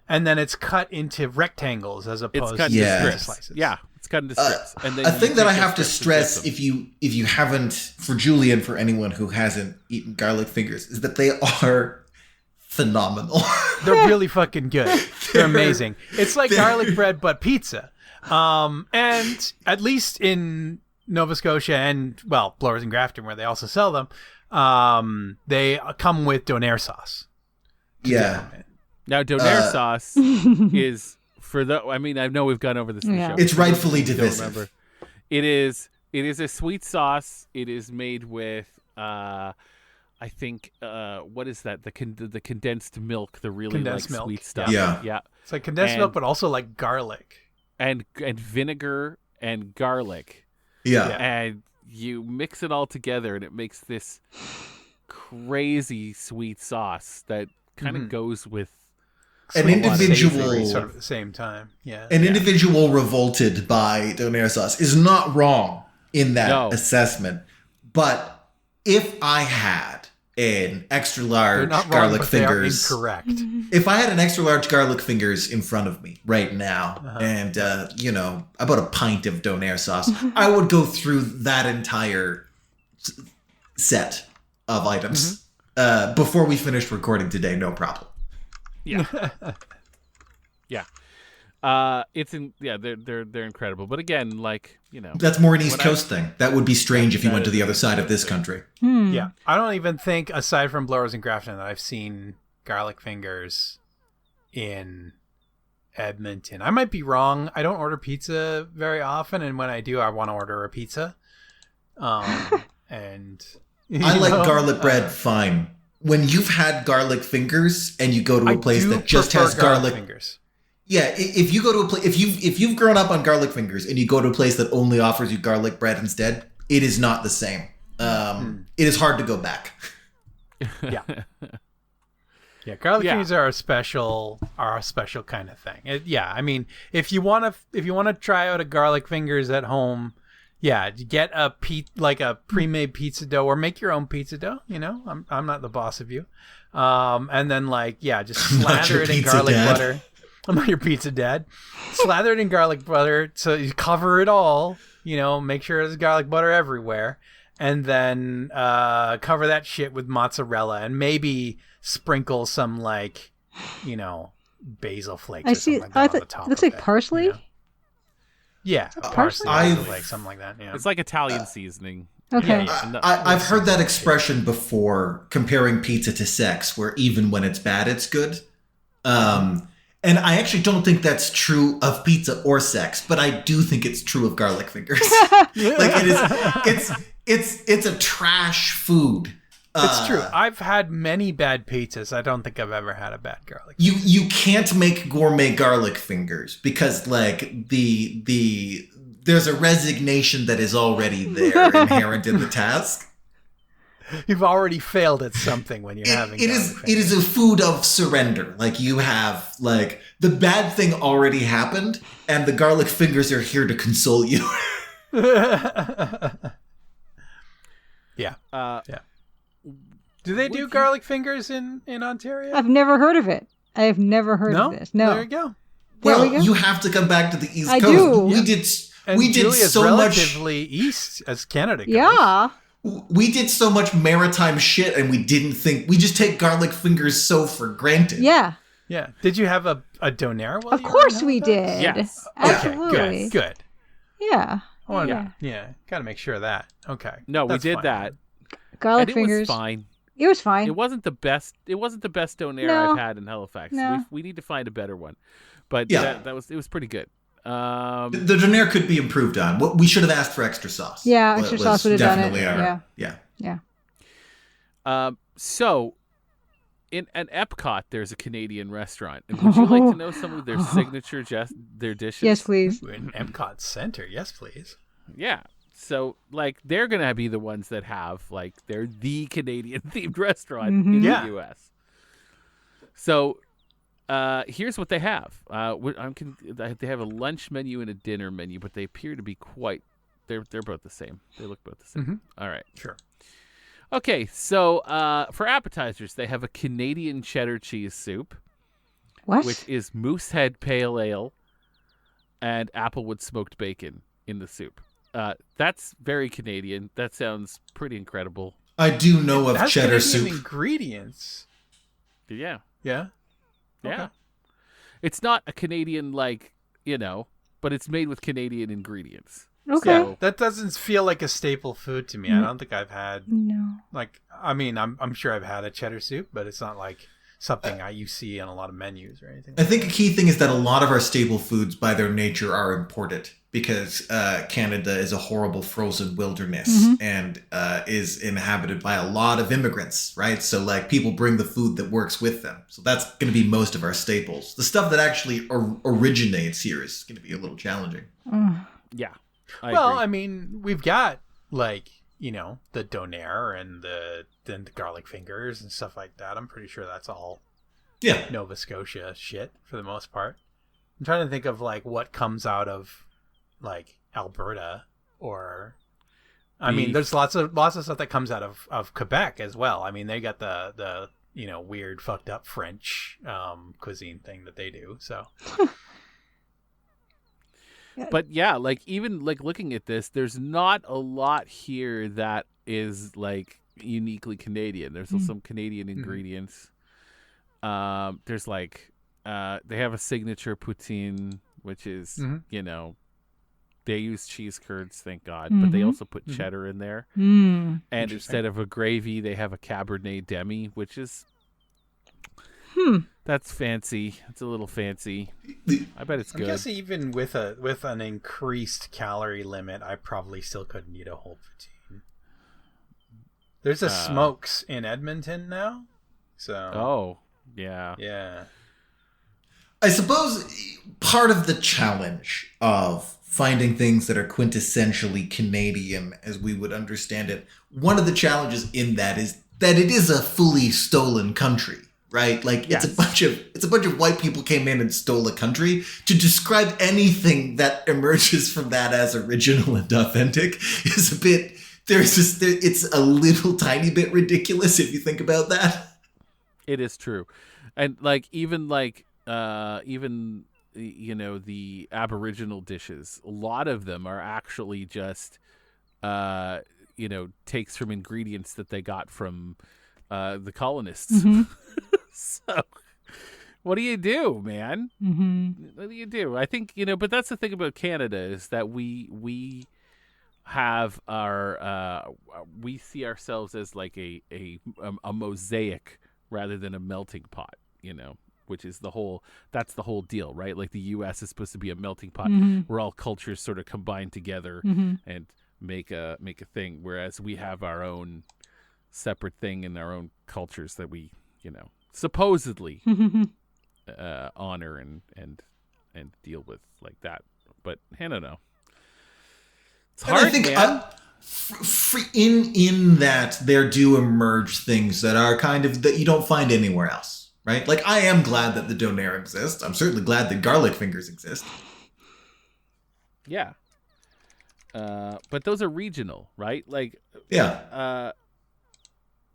and then it's cut into rectangles as opposed It's cut to into slices. Yeah, it's cut into strips. And then a you thing that take I the have to strips and stress, dip them. if you haven't, for Julie and for anyone who hasn't eaten garlic fingers, is that they are phenomenal. They're really fucking good. They're amazing. It's like garlic bread but pizza. And at least in Nova Scotia and Blowers and Grafton, where they also sell them, they come with donair sauce. Yeah. Now, donair sauce is for the. I mean, I know we've gone over this in the show. It's rightfully Don't divisive. remember. It is a sweet sauce. It is made with I think what is that? The condensed milk, the really Condensed like milk. sweet stuff. Yeah. It's like condensed milk, but also like garlic. And vinegar and garlic. Yeah. And you mix it all together and it makes this crazy sweet sauce that kind of goes with An Sweet and individual savory sort of at the same time. Yeah. An individual revolted by donair sauce is not wrong in that assessment. But if I had an extra large garlic fingers, they are incorrect. if I had an extra large garlic fingers in front of me right now, and about a pint of donair sauce, I would go through that entire set of items before we finished recording today. No problem. Yeah. They're incredible. But again, like, that's more an East Coast thing. That would be strange if you went to the other side of this country. Yeah. I don't even think, aside from Blowers and Grafton, that I've seen garlic fingers in Edmonton. I might be wrong. I don't order pizza very often, and when I do, I want to order a pizza. And I like garlic bread fine. When you've had garlic fingers and you go to a place that just has garlic fingers. Yeah, if you go to a place, if you've grown up on garlic fingers and you go to a place that only offers you garlic bread instead, it is not the same. It is hard to go back. Yeah. Yeah, garlic fingers are a special kind of thing. I mean, if you want to try out a garlic fingers at home, get a pre-made pizza dough or make your own pizza dough. I'm not the boss of you. And then just slather it in garlic butter. I'm not your pizza dad. Slather it in garlic butter so you cover it all. Make sure there's garlic butter everywhere, and then cover that shit with mozzarella and maybe sprinkle some basil flakes. I see. Like that on the top looks of like it, parsley. Yeah, parsley, something like that. Yeah, it's like Italian seasoning. Okay. I've heard that expression before, comparing pizza to sex, where even when it's bad, it's good. And I actually don't think that's true of pizza or sex, but I do think it's true of garlic fingers. It's a trash food. It's true. I've had many bad pizzas. I don't think I've ever had a bad garlic. You can't make gourmet garlic fingers because there's a resignation that is already there inherent in the task. You've already failed at something when you're having it is a food of surrender. You have the bad thing already happened and the garlic fingers are here to console you. Yeah. Do they do garlic fingers in Ontario? I've never heard of it. I have never heard of this. No. There you go. You have to come back to the East Coast. Do. We did so much relatively east as Canada goes. Yeah. We did so much maritime shit and we just take garlic fingers so for granted. Yeah. Yeah. Did you have a donair? Of course we did. Yes. Absolutely. Okay. Good. Yeah. Yeah. Got to make sure of that. Okay. No, we did that. Garlic and fingers. It was fine. It was fine. It wasn't the best donair I've had in Halifax. No. We need to find a better one. But it was pretty good. The donair could be improved on. We should have asked for extra sauce. Yeah, extra sauce would have done it. Yeah. So, in Ep.8, there's a Canadian restaurant. And would you like to know some of their signature their dishes? Yes, please. In Ep.8 Center. Yes, please. Yeah. So, they're going to be the ones that have, they're the Canadian-themed restaurant in the U.S. So, here's what they have. They have a lunch menu and a dinner menu, but they appear to be they're both the same. They look both the same. Mm-hmm. All right. Sure. Okay, so for appetizers, they have a Canadian cheddar cheese soup, which is moosehead pale ale and applewood smoked bacon in the soup. That's very Canadian. That sounds pretty incredible. I do know of cheddar soup. Ingredients. Yeah. Yeah. Yeah. Okay. It's not a Canadian, but it's made with Canadian ingredients. Okay. So, that doesn't feel like a staple food to me. I don't think I've had No. I'm sure I've had a cheddar soup, but it's not like something you see on a lot of menus or anything. I think a key thing is that a lot of our staple foods, by their nature, are imported because Canada is a horrible frozen wilderness and is inhabited by a lot of immigrants, right? So like people bring the food that works with them. So that's going to be most of our staples. The stuff that actually originates here is going to be a little challenging. Yeah. I mean, we've got like, you know, the donair and the garlic fingers and stuff like that. I'm pretty sure that's all Nova Scotia shit for the most part. I'm trying to think of like what comes out of like Alberta or I mean there's lots of stuff that comes out of Quebec as well. I mean they got the you know weird fucked up French cuisine thing that they do. So but yeah, like even like looking at this, there's not a lot here that is like uniquely Canadian. There's some Canadian ingredients. There's like they have a signature poutine, which is you know they use cheese curds, thank God, but they also put cheddar in there. And instead of a gravy, they have a Cabernet Demi, which is that's fancy. It's a little fancy. I bet it's good. I guess even with an increased calorie limit, I probably still couldn't eat a whole poutine. There's a Smokes in Edmonton now, so yeah. I suppose part of the challenge of finding things that are quintessentially Canadian as we would understand it, one of the challenges in that is that it is a fully stolen country, right? Like it's a bunch of white people came in and stole a country. To describe anything that emerges from that as original and authentic is a bit it's a little tiny bit ridiculous if you think about that. It is true. And like even you know the Aboriginal dishes, a lot of them are actually just you know takes from ingredients that they got from the colonists. So what do you do, man? What do you do? I think, you know, but that's the thing about Canada is that we have our we see ourselves as like a mosaic rather than a melting pot, you know, which is that's the whole deal, right? Like the US is supposed to be a melting pot where all cultures sort of combine together and make a thing, whereas we have our own separate thing in our own cultures that we, you know, supposedly honor and deal with like that. But I don't know. It's hard, I think man. In that there do emerge things that are kind of that you don't find anywhere else, right? Like I am glad that the donair exists. I'm certainly glad that garlic fingers exist. Yeah. But those are regional, right? Like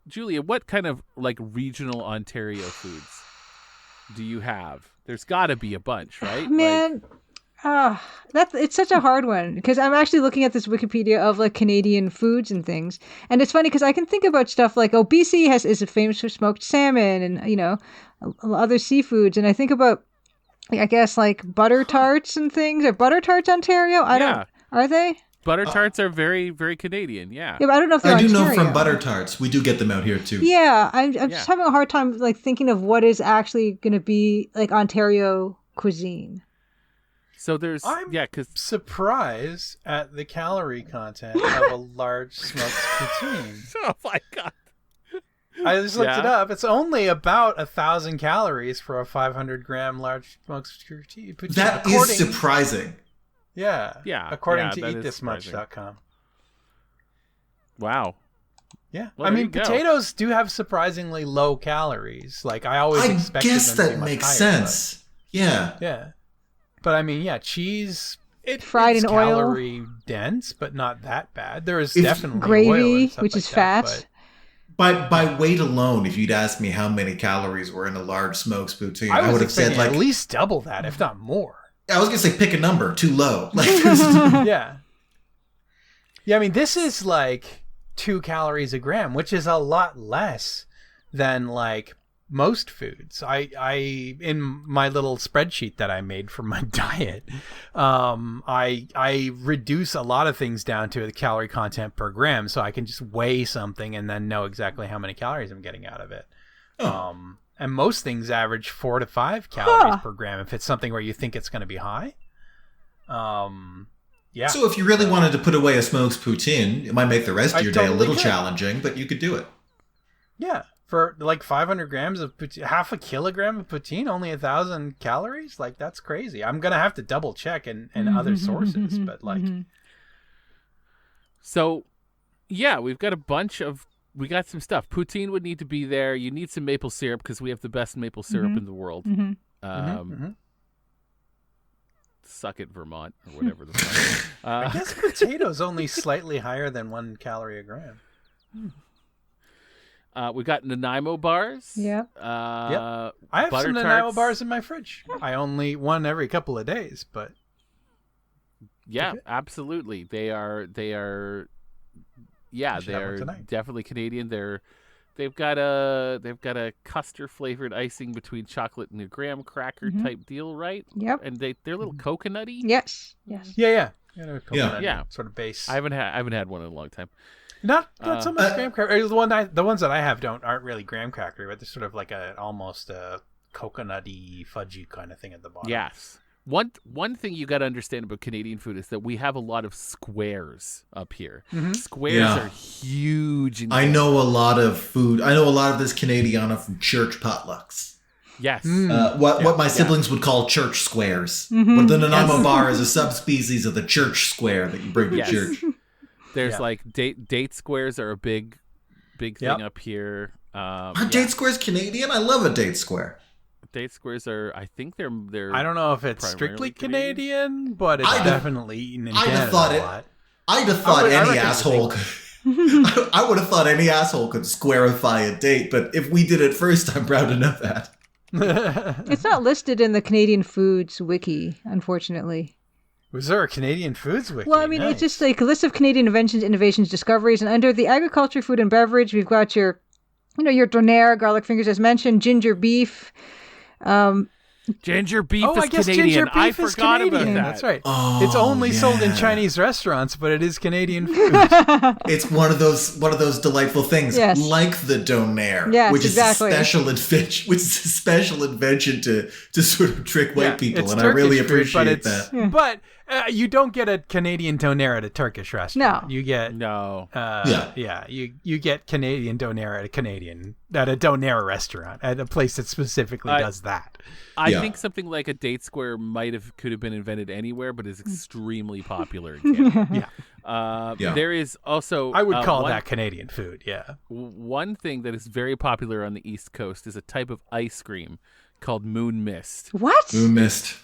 Julia, what kind of like regional Ontario foods do you have? There's got to be a bunch, right? Man, it's such a hard one because I'm actually looking at this Wikipedia of like Canadian foods and things, and it's funny because I can think about stuff like BC is famous for smoked salmon and you know other seafoods, and I think about I guess like butter tarts and things. Are butter tarts Ontario? Are they? Butter tarts are very, very Canadian, yeah. Yeah, but I don't know if they're I do Ontario. know from butter tarts. We do get them out here too. Yeah, I'm just having a hard time like thinking of what is actually going to be like Ontario cuisine. So there's I'm surprised at the calorie content of a large smoked poutine. Oh my god! I just looked it up. It's only about 1,000 calories for a 500-gram large smoked poutine. That is surprising. Yeah. According to eatthismuch.com. Wow. Yeah. Well, I mean, potatoes do have surprisingly low calories. Like I always expected guess them to that be much makes higher, sense. Yeah. Yeah. But I mean, cheese fried in oil, calorie dense, but not that bad. There is definitely gravy, oil and stuff which like is that, fat. By weight alone, if you'd asked me how many calories were in a large smoked poutine, I would have said like at least double that, if not more. I was gonna say pick a number, too low. Like Yeah. I mean, this is like 2 calories a gram, which is a lot less than like most foods. I in my little spreadsheet that I made for my diet, I reduce a lot of things down to the calorie content per gram, so I can just weigh something and then know exactly how many calories I'm getting out of it. And most things average 4 to 5 calories per gram if it's something where you think it's going to be high. Yeah. So if you really wanted to put away a smoked poutine, it might make the rest of your day a little challenging, but you could do it. Yeah. For like 500 grams of poutine, half a kilogram of poutine, only 1,000 calories? Like, that's crazy. I'm going to have to double check in other sources, but like... So, yeah, we got some stuff. Poutine would need to be there. You need some maple syrup because we have the best maple syrup in the world. Suck it, Vermont, or whatever the fuck. I guess potatoes only slightly higher than 1 calorie a gram. We got Nanaimo bars. Yeah. I have some Nanaimo bars in my fridge. I only one every couple of days, but yeah, absolutely. They are definitely Canadian. They've got a custard flavored icing between chocolate and a graham cracker type deal, right? Yep. And they're a little coconutty. Yes. Yeah. Sort of base. I haven't had one in a long time. Not so much graham cracker. The ones that I have aren't really graham cracker, but they're sort of like almost a coconutty, fudgy kind of thing at the bottom. Yes. One thing you got to understand about Canadian food is that we have a lot of squares up here. Squares are huge. I know a lot of food. I know a lot of this Canadiana from church potlucks. Yes. What my siblings would call church squares. But the Nanaimo bar is a subspecies of the church square that you bring to church. There's like date squares are a big thing up here. Are date squares Canadian? I love a date square. Date squares are, I think they're. I don't know if it's strictly Canadian, but it's definitely eaten in Canada a lot. I'd have thought any asshole. I would have thought any asshole could squarify a date, but if we did it first, I'm proud to know that. It's not listed in the Canadian Foods Wiki, unfortunately. Was there a Canadian Foods Wiki? Well, I mean, it's just like a list of Canadian inventions, innovations, discoveries, and under the agriculture, food, and beverage, we've got your donair, garlic fingers, as mentioned, ginger beef. Ginger beef is Canadian. I forgot about that. That's right. It's only sold in Chinese restaurants, but it is Canadian food. It's one of those delightful things, like the donair, which is a special invention to sort of trick white people, and I really appreciate that. But you don't get a Canadian donair at a Turkish restaurant. No, you get you get Canadian donair at a donair restaurant at a place that specifically does that. I think something like a date square could have been invented anywhere, but is extremely popular in Canada. There is also I would call that Canadian food. Yeah. One thing that is very popular on the East Coast is a type of ice cream called moon mist. What? Moon mist.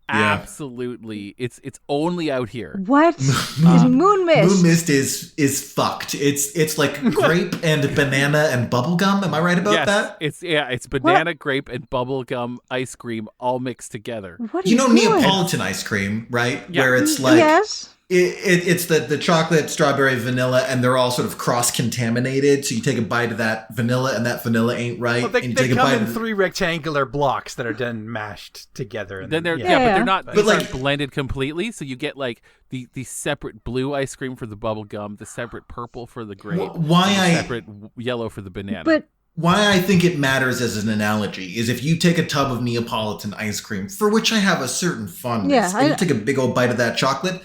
Absolutely. It's only out here. What is moon mist? Moon mist is fucked. It's like grape and banana and bubblegum. Am I right about that? It's banana, grape, and bubblegum ice cream all mixed together. What are you doing? Neapolitan ice cream, right? Yeah. Where it's like it's the chocolate, strawberry, vanilla, and they're all sort of cross-contaminated. So you take a bite of that vanilla, and that vanilla ain't right. Well, they and you take come a bite in 3 rectangular blocks that are then mashed together. And then but they're not. These aren't blended completely. So you get like the separate blue ice cream for the bubble gum, the separate purple for the grape, separate yellow for the banana. But why I think it matters as an analogy is if you take a tub of Neapolitan ice cream, for which I have a certain fondness, and you take a big old bite of that chocolate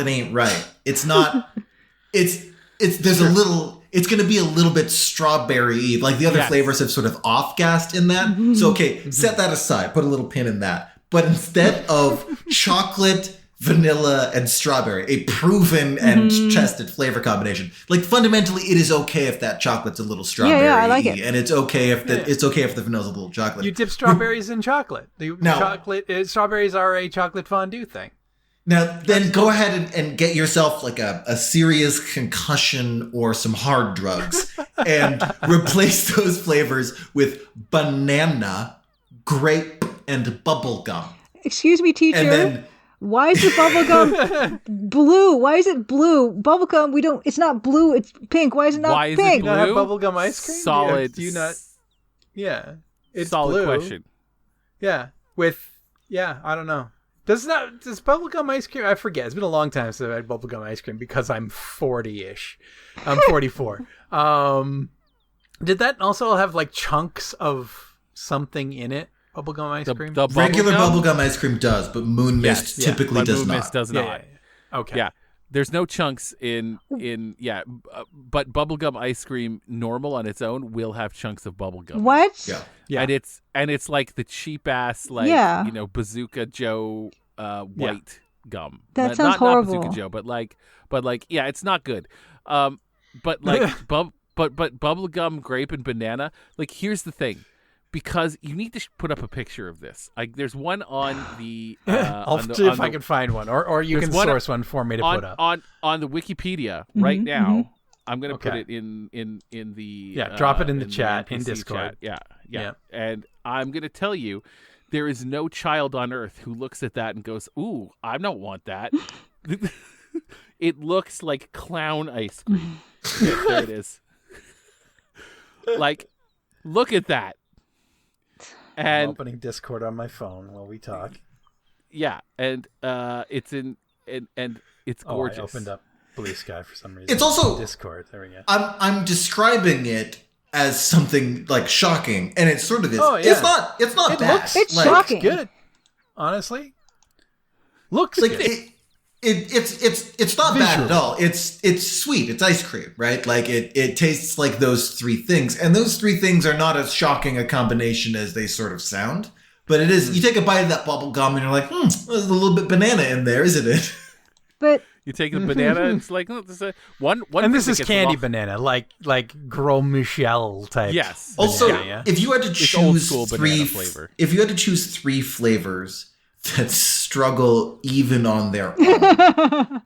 ain't right. It's not. It's going to be a little bit strawberry-y. Like the other flavors have sort of off-gassed in that. So, set that aside. Put a little pin in that. But instead of chocolate, vanilla, and strawberry, a proven and tested flavor combination, like fundamentally it is okay if that chocolate's a little strawberry. Yeah, I like it. And it's okay if the vanilla's a little chocolate. You dip strawberries in chocolate. Strawberries are a chocolate fondue thing. Now, then go ahead and get yourself like a serious concussion or some hard drugs and replace those flavors with banana, grape, and bubble gum. Excuse me, teacher. And then, why is the bubblegum blue? Why is it blue? Bubblegum, it's not blue, it's pink. Why is it not pink? Why is it blue? You don't have bubblegum ice cream? Solid. Do you not? Yeah. It's solid blue. Question. Yeah. I don't know. Does bubblegum ice cream? I forget. It's been a long time since I've had bubblegum ice cream because I'm 40-ish. I'm 44. Did that also have like chunks of something in it? Bubblegum ice cream? The Regular bubblegum? bubblegum ice cream does, but Moon Mist typically but does Moon not. Mist does not. Okay. Yeah. There's no chunks but bubblegum ice cream normal on its own will have chunks of bubblegum. What? Yeah. And it's like the cheap ass Bazooka Joe white gum. That sounds horrible. Not Bazooka Joe, but it's not good. But bubblegum, grape, and banana. Like, here's the thing. Because you need to put up a picture of this. There's one on the. I'll see if I can find one, or you can source one for me to put up on the Wikipedia right now. I'm gonna put it in the. Drop it in the chat in in Discord. Chat. Yeah. And I'm gonna tell you, there is no child on earth who looks at that and goes, "Ooh, I don't want that." It looks like clown ice cream. There it is. Like, look at that. And I'm opening Discord on my phone while we talk. Yeah, and it's in and it's gorgeous. I opened up Blue Sky for some reason. It's also Discord. There we go. I'm describing it as something like shocking, and it sort of is. Oh, yeah. It's not bad. It's like, shocking. Good. Honestly, looks like good. it's not bad at all. It's sweet. It's ice cream, right? Like it tastes like those three things, and those three things are not as shocking a combination as they sort of sound. But it is. You take a bite of that bubble gum, and you're like, there's a little bit banana in there, isn't it? But you take the banana, and it's like one. And this is candy banana, like Gros Michel type. Yes. Also, banana, if you had to old choose school banana flavor. If you had to choose three flavors that struggle even on their own,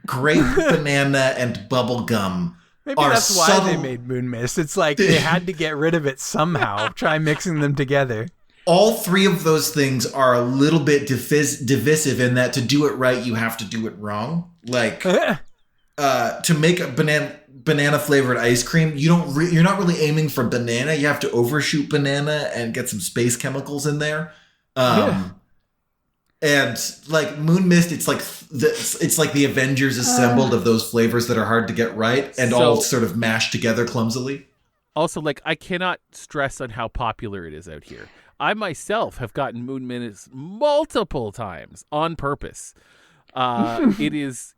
grape, banana, and bubble gum. Maybe that's why they made Moon Mist. It's like they had to get rid of it somehow. Try mixing them together. All three of those things are a little bit divisive in that to do it right, you have to do it wrong. Like, to make a banana flavored ice cream, you're not really aiming for banana. You have to overshoot banana and get some space chemicals in there. And like Moon Mist, it's like the Avengers assembled of those flavors that are hard to get right and all sort of mashed together clumsily. Also, like, I cannot stress on how popular it is out here. I myself have gotten Moon Mist multiple times on purpose. It is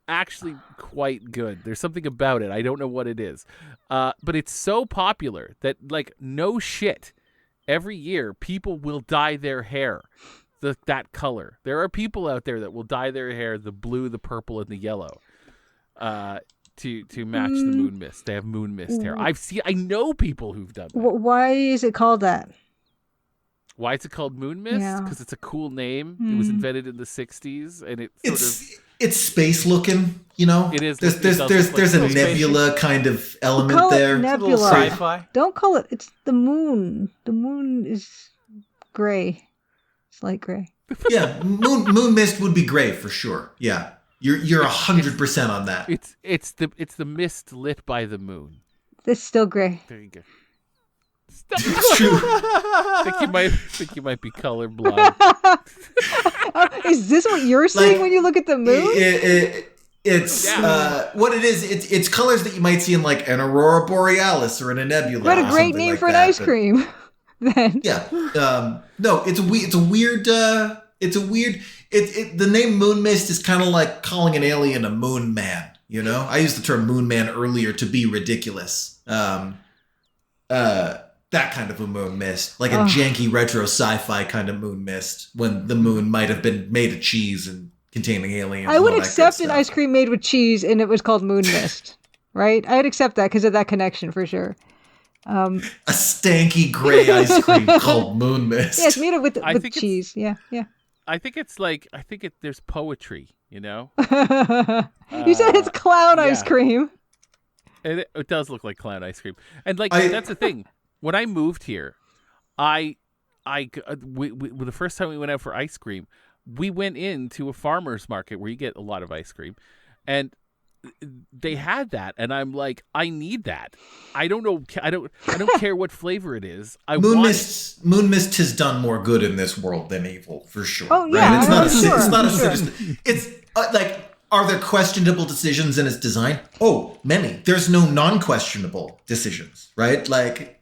actually quite good. There's something about it. I don't know what it is. But it's so popular that, like, no shit, every year people will dye their hair that color. There are people out there that will dye their hair the blue, the purple, and the yellow to match the Moon Mist. They have Moon Mist hair. I know people who've done that. Why is it called that? Why is it called Moon Mist? Because it's a cool name. It was invented in the 60s, and it's space looking, you know. It is. There's a nebula kind of element there. Nebula. Sci-fi. Don't call it. It's the moon. The moon is gray. It's light gray. Yeah, moon mist would be gray for sure. Yeah, you're 100% on that. It's the mist lit by the moon. It's still gray. There you go. It's true. I think you might be colorblind. Is this what you're seeing when you look at the moon? It's what it is. It's colors that you might see in like an aurora boralis or in a nebula. What a great name for an ice cream. Then yeah, no, it's a weird. The name Moon Mist is kind of like calling an alien a moon man. You know, I used the term moon man earlier to be ridiculous. That kind of a moon mist, like a janky retro sci-fi kind of moon mist, when the moon might have been made of cheese and containing aliens. I would accept an ice cream made with cheese and it was called Moon Mist, right? I'd accept that because of that connection for sure. A stanky gray ice cream called Moon Mist. Yeah, it's made with cheese. Yeah. I think there's poetry, you know? You said it's clown ice cream. And it does look like clown ice cream. And that's the thing. When I moved here, the first time we went out for ice cream, we went into a farmer's market where you get a lot of ice cream, and they had that, and I'm like, I need that. I don't know. I don't care what flavor it is. Moon Mist has done more good in this world than evil, for sure. Oh yeah, right? It's like. Are there questionable decisions in its design? Oh, many. There's no non-questionable decisions, right? Like,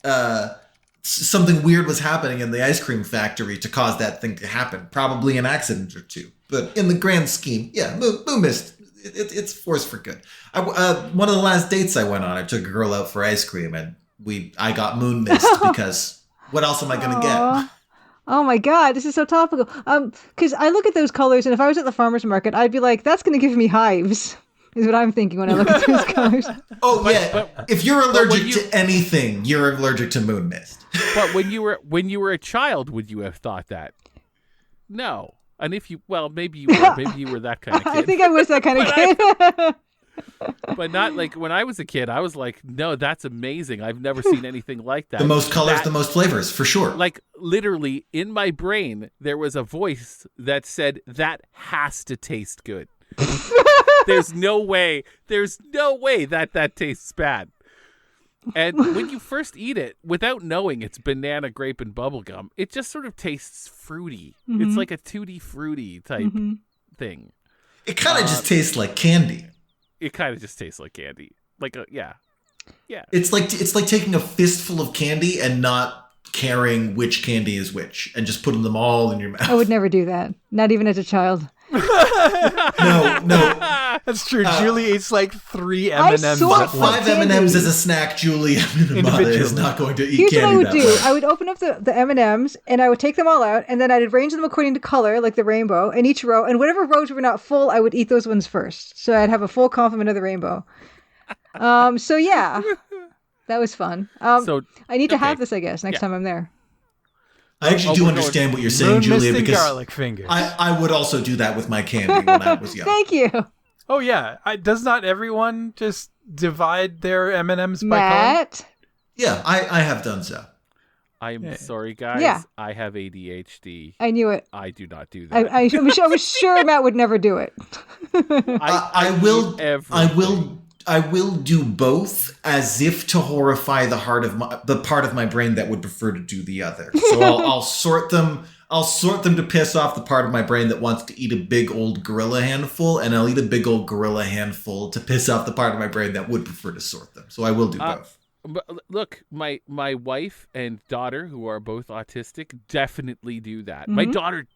something weird was happening in the ice cream factory to cause that thing to happen. Probably an accident or two. But in the grand scheme, yeah, moon mist, it's force for good. One of the last dates I went on, I took a girl out for ice cream, and I got moon mist because what else am I going to get? Oh my god, this is so topical. Because I look at those colors, and if I was at the farmer's market, I'd be like, that's going to give me hives, is what I'm thinking when I look at those colors. Oh, but if you're allergic to anything, you're allergic to moon mist. But when you were a child, would you have thought that? No. And if you, well, maybe you were that kind of kid. I think I was that kind of kid. But not like when I was a kid, I was like, no, that's amazing. I've never seen anything like that. The most colors, the most flavors, for sure. Like literally in my brain, there was a voice that said, that has to taste good. There's no way that tastes bad. And when you first eat it, without knowing it's banana, grape, and bubblegum, it just sort of tastes fruity. Mm-hmm. It's like a tutti frutti type thing. It kind of just tastes like candy. It kind of just tastes like candy. Yeah. It's like taking a fistful of candy and not caring which candy is which, and just putting them all in your mouth. I would never do that. Not even as a child. No. That's true. Julie eats like 3 M&Ms. Five M&Ms as a snack. Julie is not going to eat Here's candy. Here's what I would do. I would open up the M&Ms and I would take them all out, and then I'd arrange them according to color, like the rainbow, in each row. And whatever rows were not full, I would eat those ones first. So I'd have a full complement of the rainbow. So yeah, that was fun. So I need to have this, I guess, next time I'm there. I actually do understand what you're saying, Julia, because garlic fingers. I would also do that with my candy when I was young. Thank you. Oh yeah, does not everyone just divide their M&Ms by Matt? color? Yeah, I have done so. I'm sorry, guys. Yeah. I have ADHD. I knew it. I do not do that. I was sure Matt would never do it. I will do both, as if to horrify the part of my brain that would prefer to do the other. So I'll sort them. I'll sort them to piss off the part of my brain that wants to eat a big old gorilla handful, and I'll eat a big old gorilla handful to piss off the part of my brain that would prefer to sort them. So I will do both. But look, my wife and daughter, who are both autistic, definitely do that. Mm-hmm. My daughter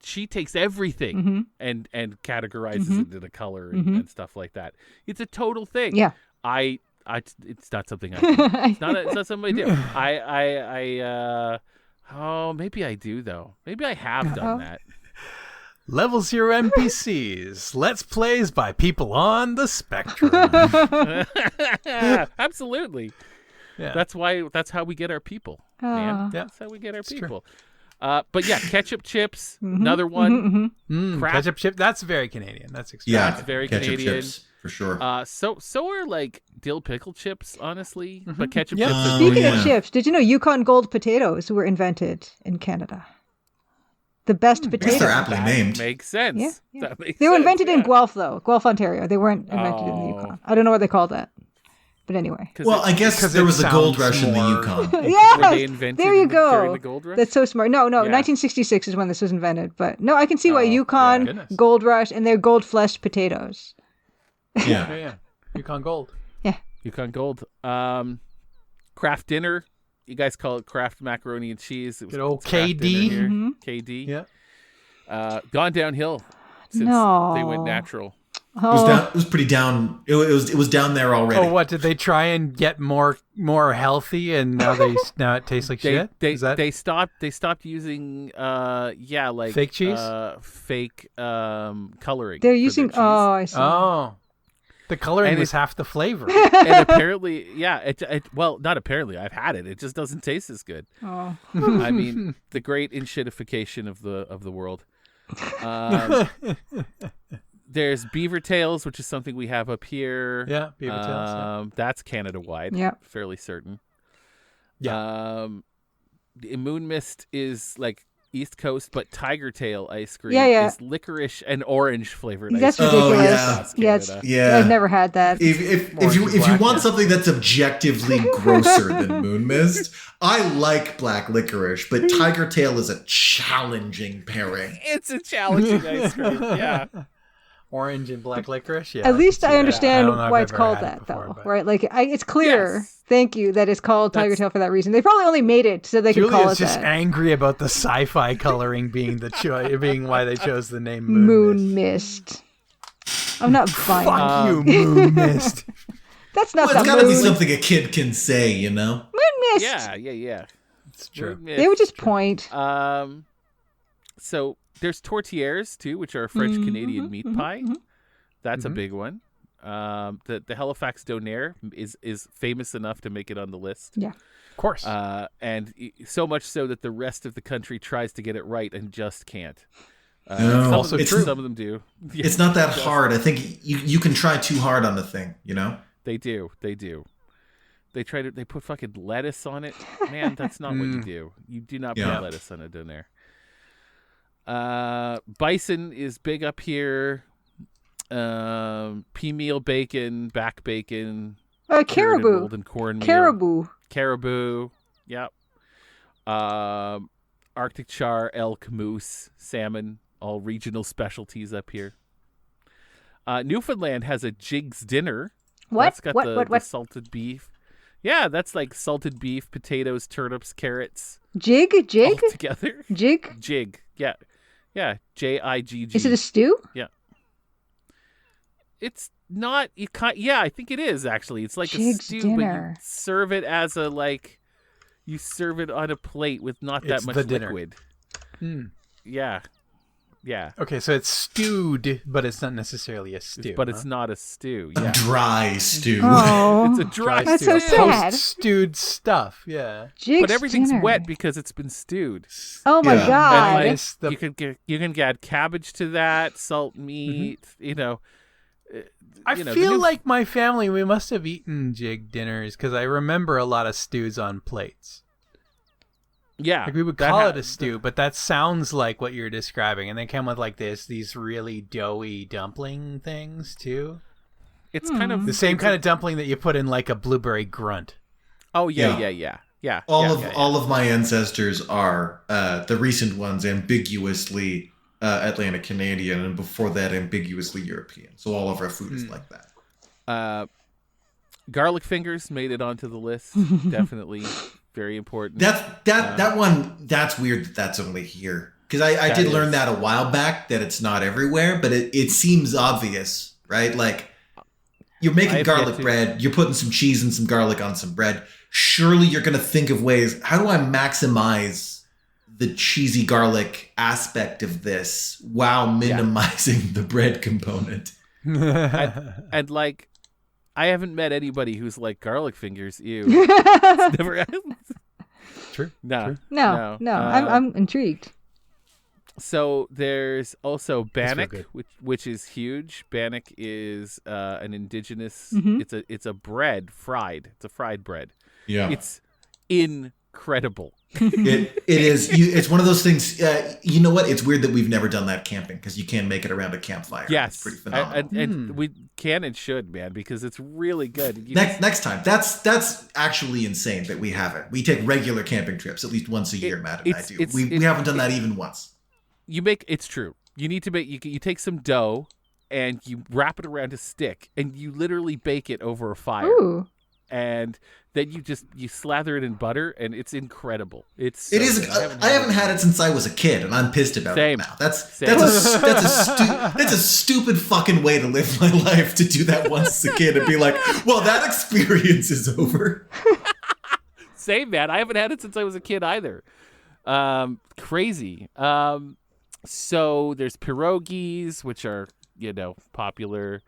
she takes everything and categorizes it into color and stuff like that. It's a total thing. Yeah. It's not something I do. It's not something I do. Maybe I do though. Maybe I have done that. Level 0 NPCs. Let's plays by people on the spectrum. Absolutely. Yeah. That's how we get our people. Man. That's how we get our people. But yeah, ketchup chips, another one. Ketchup chip, that's very Canadian. That's extreme. That's very ketchup Canadian. Chips, for sure. So are like dill pickle chips, honestly. But ketchup chips. Speaking of chips, did you know Yukon Gold potatoes were invented in Canada? The best potatoes. They're aptly named. Makes sense. Yeah. They were invented in Guelph, though. Guelph, Ontario. They weren't invented in the Yukon. I don't know what they called that. But anyway. Well, I guess there was a gold rush in the Yukon. Yes! There you go. During the gold rush? That's so smart. No, 1966 is when this was invented. But no, I can see why Yukon, Gold Rush, and they're gold-fleshed potatoes. Yeah. Yukon Gold. Yeah. Yukon Gold. Craft dinner. You guys call it Kraft macaroni and cheese. It was good old KD. KD. Yeah. Gone downhill since they went natural. It was pretty down. It was down there already. Oh, what did they try and get more healthy, and now it tastes like shit? They stopped using fake cheese, fake coloring. They're using I see. Oh. The coloring is half the flavor. And apparently, well, not apparently. I've had it. It just doesn't taste as good. Oh. I mean, the great enshittification of the world. There's beaver tails, which is something we have up here. Yeah, beaver tails. That's Canada-wide. Yeah. Fairly certain. Yeah. The Moon Mist is like East Coast, but Tiger Tail ice cream is licorice and orange flavored ice cream. That's ridiculous. I've never had that. If you want something that's objectively grosser than Moon Mist, I like black licorice, but Tiger Tail is a challenging pairing. It's a challenging ice cream. Yeah. Orange and black licorice. Yeah. At least I I understand don't know if why I've it's ever called had it that, before, though, but- right? Like, it's clear. Yes. Thank you that it's called Tiger Tail for that reason. They probably only made it so they could call Julia's it just that. angry about the sci-fi coloring being being why they chose the name Moon Mist. Mist. I'm not buying it. Fuck you, Moon Mist. That's not Well, it's the got to be moon. something a kid can say, you know? Moon Mist. Yeah. It's true. They would just point. So there's tourtières too, which are a French Canadian meat pie. That's a big one. The Halifax Donair is famous enough to make it on the list. Yeah. Of course. And so much so that the rest of the country tries to get it right and just can't. No, some, also of them, true. some of them do. Yeah, It's not that hard. I think you can try too hard on the thing, you know? they do. They put fucking lettuce on it. Man, that's not what you do. You do not Yeah. put lettuce on a donair. Bison is big up here. Pea meal bacon, back bacon, cured and Caribou. rolled in cornmeal. Caribou. Yep. Arctic char, elk, moose, salmon, all regional specialties up here. Newfoundland has a Jig's dinner. What? That's got the What? salted beef. Yeah, that's like salted beef, potatoes, turnips, carrots, Jig? all together. Jig? Jig. Yeah. Jigg. Is it a stew? It's not. Yeah, I think it is actually. It's like Jig's a stew, dinner. but you serve it as a like. You serve it on a plate with not that It's much the dinner. liquid. Yeah. Okay, so it's stewed, but it's not necessarily a stew. But huh? it's not a stew. A Yeah. stew. stew. Oh. It's a dry That's stew. so sad. Post-stewed stuff, yeah. Jig's But everything's dinner. wet because it's been stewed. Oh my Yeah. god. And, Nice. The- you can add cabbage to that, salt meat. You know. I you know, feel the new- like my family, we must have eaten jig dinners because I remember a lot of stews on plates. Yeah. Like we would that call ha- it a stew, but that sounds like what you're describing. And they come with like these really doughy dumpling things too. It's kind of The same kind of dumpling that you put in like a blueberry grunt. Oh yeah. All of my ancestors are the recent ones ambiguously Atlantic Canadian, and before that ambiguously European. So all of our food is like that. Garlic fingers made it onto the list. Definitely very important. That one. That's weird. That's only here because I did learn that a while back that it's not everywhere, but it seems obvious, right? Like you're making I've garlic yet to- bread, you're putting some cheese and some garlic on some bread. Surely you're going to think of ways. How do I maximize the cheesy garlic aspect of this while minimizing the bread component? and like, I haven't met anybody who's like garlic fingers. Ew. It's never. True. No. No. I'm intrigued. So there's also real bannock, good. which is huge. Bannock is an indigenous. Mhm. It's a bread fried. It's a fried bread. Yeah. It's incredible. It is. It's one of those things. You know what? It's weird that we've never done that camping because you can make it around a campfire. Yes, it's pretty phenomenal. and we can and should, man, because it's really good. You Next time, that's actually insane that we haven't. We take regular camping trips at least once a year, Matt and I it's- do. it's- We it's- haven't done that even once. you make it's true. You need to make you take some dough and you wrap it around a stick and you literally bake it over a fire. Ooh. And then you slather it in butter and it's incredible. It's It so is. good. I haven't had it since I was a kid, and I'm pissed about Same. it now. That's Same. that's a stupid fucking way to live my life, to do that once as a kid and be like, well, that experience is over. Same, man. I haven't had it since I was a kid either. Crazy. So there's pierogies, which are, popular.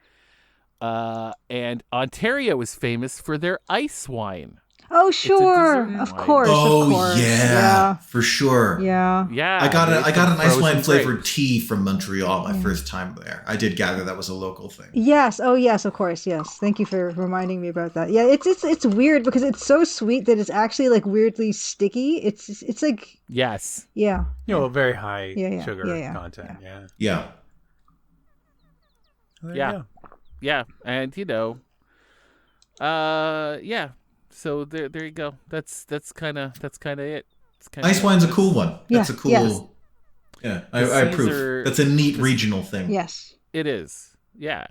And Ontario is famous for their ice wine. Oh, sure. dessert Of wine. course. Oh of course. yeah, for sure. Yeah. Yeah. I got an ice wine flavored grapes. tea from Montreal my first time there. I did gather that was a local thing. Yes. Oh, yes. Of course. Yes. Thank you for reminding me about that. Yeah. It's weird because it's so sweet that it's actually like weirdly sticky. It's like Yes. yeah. Very high Yeah, sugar yeah, content. Yeah. Yeah. There you Yeah. go. Yeah. And yeah. So there you go. That's kind of it. It's kinda Ice wine's a cool one. That's Yeah, a cool. yes. Yeah, The I Caesar- approve. That's a neat regional thing. Yes. It is. Yeah.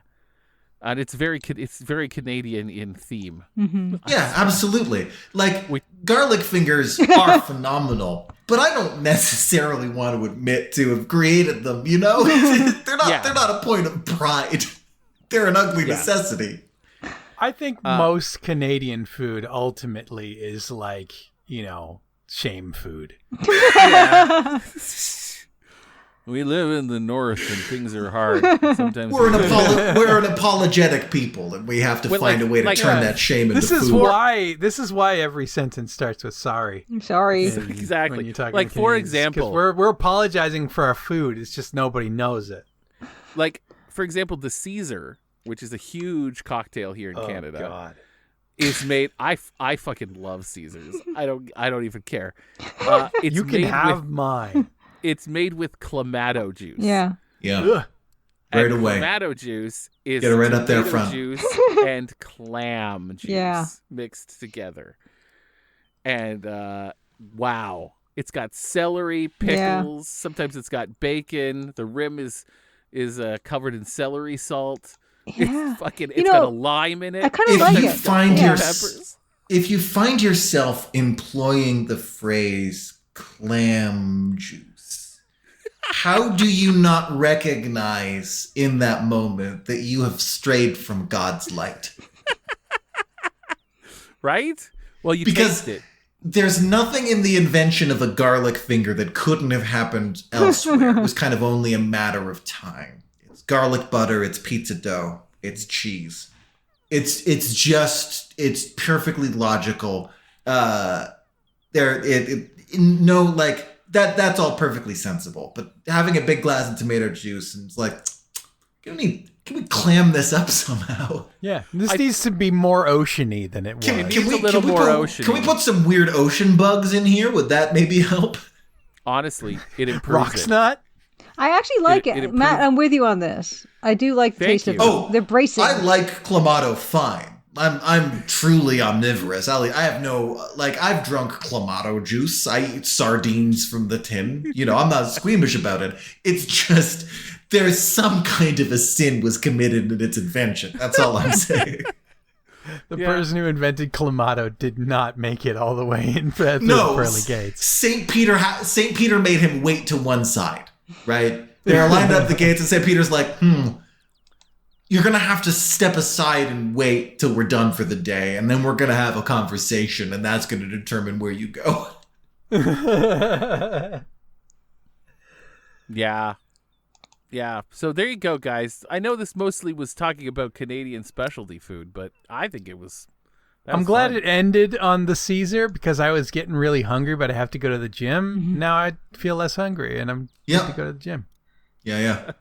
And it's very Canadian in theme. Mm-hmm. Yeah, absolutely. Like, garlic fingers are phenomenal, but I don't necessarily want to admit to have created them, you know? They're not a point of pride. They're an ugly necessity. I think most Canadian food ultimately is like, shame food. Yeah. We live in the north and things are hard. Sometimes we're an apologetic people, and we have to find a way to turn that shame into food. This is why every sentence starts with sorry. I'm sorry. Exactly. When you're talking like, to for Canadians, example, 'cause we're apologizing for our food. It's just nobody knows it. Like, for example, the Caesar, which is a huge cocktail here in Canada, God. is made. I fucking love Caesars. I don't even care. It's You can made have mine. It's made with clamato juice. Yeah. Yeah. Ugh. Right And away. Clamato juice is Get it right up there tomato front. juice and clam juice mixed together. And wow, it's got celery, pickles. Sometimes it's got bacon. The rim is covered in celery salt. Yeah. It's got a lime in it. I kind of like it. Peppers. If you find yourself employing the phrase clam juice, how do you not recognize in that moment that you have strayed from God's light? Right? Well, you Because taste it. there's nothing in the invention of a garlic finger that couldn't have happened elsewhere. It was kind of only a matter of time. It's garlic butter, it's pizza dough, it's cheese. It's perfectly logical. That's all perfectly sensible. But having a big glass of tomato juice and it's like, can we clam this up somehow? Yeah, this needs to be more oceany than it was. Can we put some weird ocean bugs in here? Would that maybe help? Honestly, it improves Rock's it. nut? I actually like it. Matt, I'm with you on this. I do like the taste of it. They're bracing. I like clamato fine. I'm truly omnivorous. I have I've drunk clamato juice. I eat sardines from the tin. I'm not squeamish about it. It's just there's some kind of a sin was committed in its invention. That's all I'm saying. The person who invented clamato did not make it all the way in through the pearly gates. Saint Peter made him wait to one side, right? They're lined up the gates, and Saint Peter's like, you're going to have to step aside and wait till we're done for the day, and then we're going to have a conversation, and that's going to determine where you go. Yeah. Yeah. So there you go, guys. I know this mostly was talking about Canadian specialty food, but I think it was... I'm glad it ended on the Caesar because I was getting really hungry, but I have to go to the gym. Mm-hmm. Now I feel less hungry, and I'm going to go to the gym. Yeah.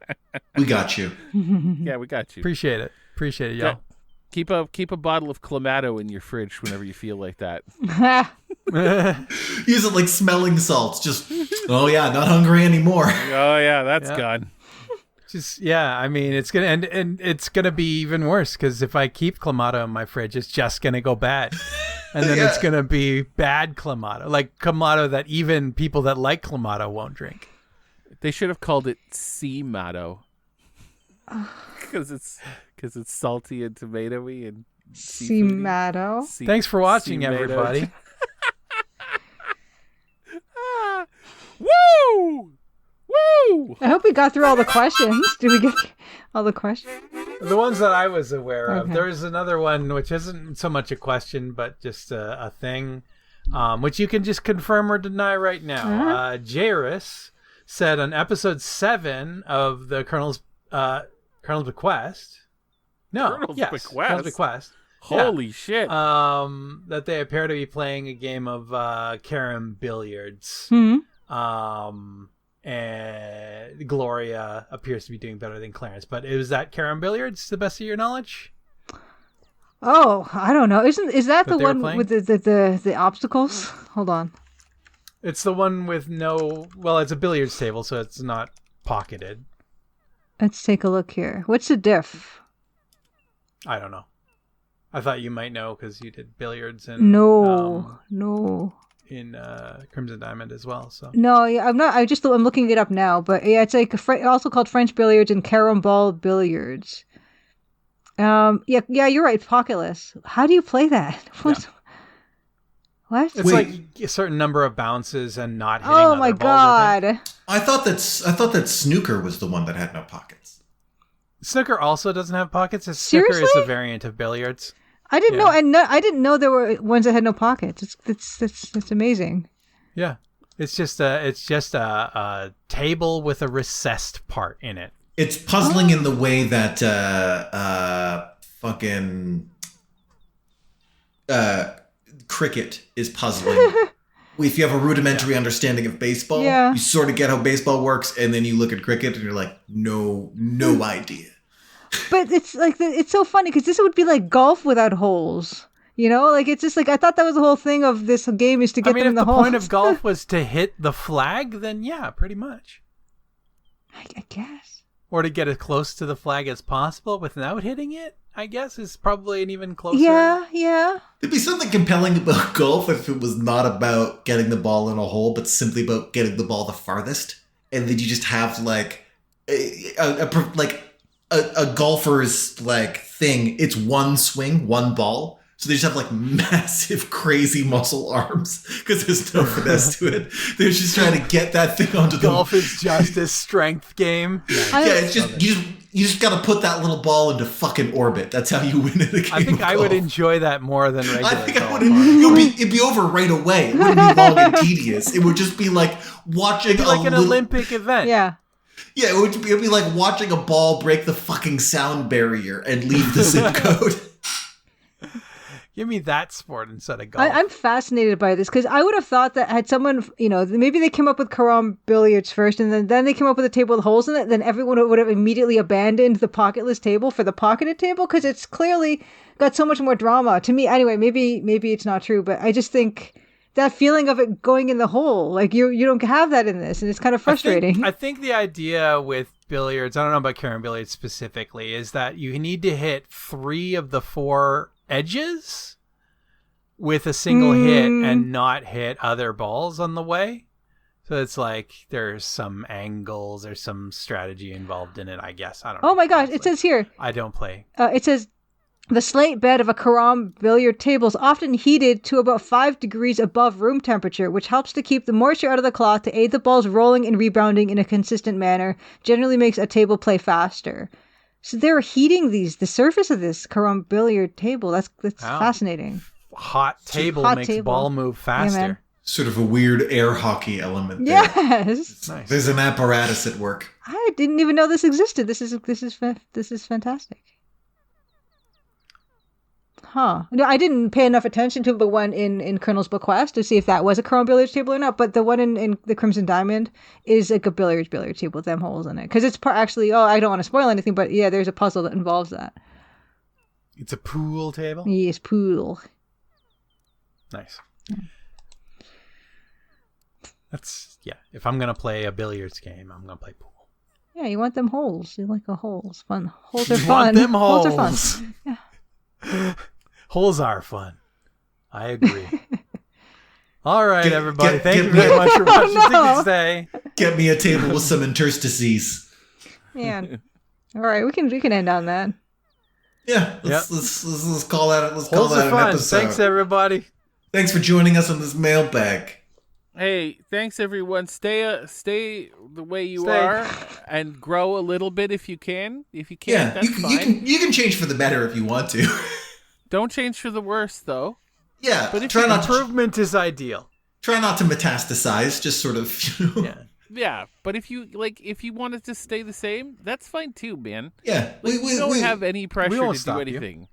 We got you. Yeah, we got you. Appreciate it, y'all. Keep a bottle of clamato in your fridge whenever you feel like that. Use it like smelling salts. Just, not hungry anymore. Oh yeah, that's gone. I mean, it's gonna and it's gonna be even worse because if I keep clamato in my fridge, it's just gonna go bad, and then it's gonna be bad clamato, like clamato that even people that like clamato won't drink. They should have called it sea-mato because it's salty and tomatoey and sea-mato. Thanks for watching, everybody. Woo! Woo! I hope we got through all the questions. Did we get all the questions? The ones that I was aware of. There's another one which isn't so much a question, but just a thing, which you can just confirm or deny right now. Jairus said on episode 7 of the Colonel's Bequest. Colonel's Bequest. Holy shit. That they appear to be playing a game of carom billiards. And Gloria appears to be doing better than Clarence. But is that carom billiards to the best of your knowledge? Oh, I don't know. Is that the one with the obstacles? Hold on. It's the one with it's a billiards table, so it's not pocketed. Let's take a look here. What's the diff? I don't know. I thought you might know because you did billiards and no. In Crimson Diamond as well. So no, I'm not. I'm looking it up now, but it's like also called French billiards and carom ball billiards. Yeah, you're right. Pocketless. How do you play that? What? It's Wait. like a certain number of bounces and not hitting Oh other my balls, I think. god. I thought that snooker was the one that had no pockets. Snooker also doesn't have pockets. Snooker is Seriously? a variant of billiards. I didn't Yeah. know, and I didn't know there were ones that had no pockets. It's amazing. Yeah, it's just a table with a recessed part in it. It's puzzling in the way that fucking cricket is puzzling. If you have a rudimentary understanding of baseball, Yeah. you sort of get how baseball works, and then you look at cricket and you're like, no idea. But it's like it's so funny because this would be like golf without holes. You know, like it's just like I thought that was the whole thing of this game is to get them if in the the holes. point of golf was to hit the flag, then yeah, pretty much. I guess. Or to get as close to the flag as possible without hitting it, I guess, is probably an even closer. Yeah. There'd be something compelling about golf if it was not about getting the ball in a hole, but simply about getting the ball the farthest, and then you just have like a golfer's like thing. It's one swing, one ball. So they just have like massive, crazy muscle arms because there's no finesse to it. They're just trying to get that thing onto the Golf is just a strength game. it's just you just got to put that little ball into fucking orbit. That's how you win at a game. I think of I would golf. enjoy that more than regular I think I golf. would. It'd be over right away. It wouldn't be long and tedious. It would just be like watching It'd be like an Olympic event. Yeah. Yeah, it'd be like watching a ball break the fucking sound barrier and leave the zip code. Give me that sport instead of golf. I'm fascinated by this because I would have thought that had someone, maybe they came up with carom billiards first and then they came up with a table with holes in it, then everyone would have immediately abandoned the pocketless table for the pocketed table because it's clearly got so much more drama. To me, anyway, maybe it's not true, but I just think that feeling of it going in the hole, like you don't have that in this, and it's kind of frustrating. I think the idea with billiards, I don't know about carom billiards specifically, is that you need to hit 3 of the 4 edges with a single hit and not hit other balls on the way. So it's like there's some angles, there's some strategy involved in it, I guess. I don't know. Oh my gosh, it says here. I don't play. It says the slate bed of a carom billiard table is often heated to about 5 degrees above room temperature, which helps to keep the moisture out of the cloth to aid the balls rolling and rebounding in a consistent manner. Generally makes a table play faster. So they're heating the surface of this carom billiard table. That's fascinating. Hot table Hot makes table. ball move faster. man. Sort of a weird air hockey element there. Yes. Nice. There's an apparatus at work. I didn't even know this existed. This is fantastic. Huh. No, I didn't pay enough attention to the one in Colonel's Bequest to see if that was a carom billiards table or not, but the one in the Crimson Diamond is like a billiard table with them holes in it. Because it's actually, I don't want to spoil anything, but yeah, there's a puzzle that involves that. It's a pool table? Yes, pool. Nice. That's, if I'm going to play a billiards game, I'm going to play pool. Yeah, you want them holes. You like the holes. Fun. Holes are You fun. want them Holes are holes. fun. Yeah. Holes are fun. I agree. All right, everybody. get Thank you me- very much for watching. no. Ticket Stay. Get me a table with some interstices. Man. All right, we can end on that. Yeah, let's call that. Let's call Holes that are an fun. episode. Thanks, everybody. Thanks for joining us on this mailbag. Hey, thanks everyone. Stay the way you Stay. are, and grow a little bit if you can. If you can't, Yeah, that's fine. you can change for the better if you want to. Don't change for the worse, though. Yeah, But if try you not to Improvement is ideal. metastasize. Just sort of. Yeah. Yeah, but if you wanted to stay the same, that's fine too, man. Yeah, Like, we don't have any pressure won't to do stop you. anything.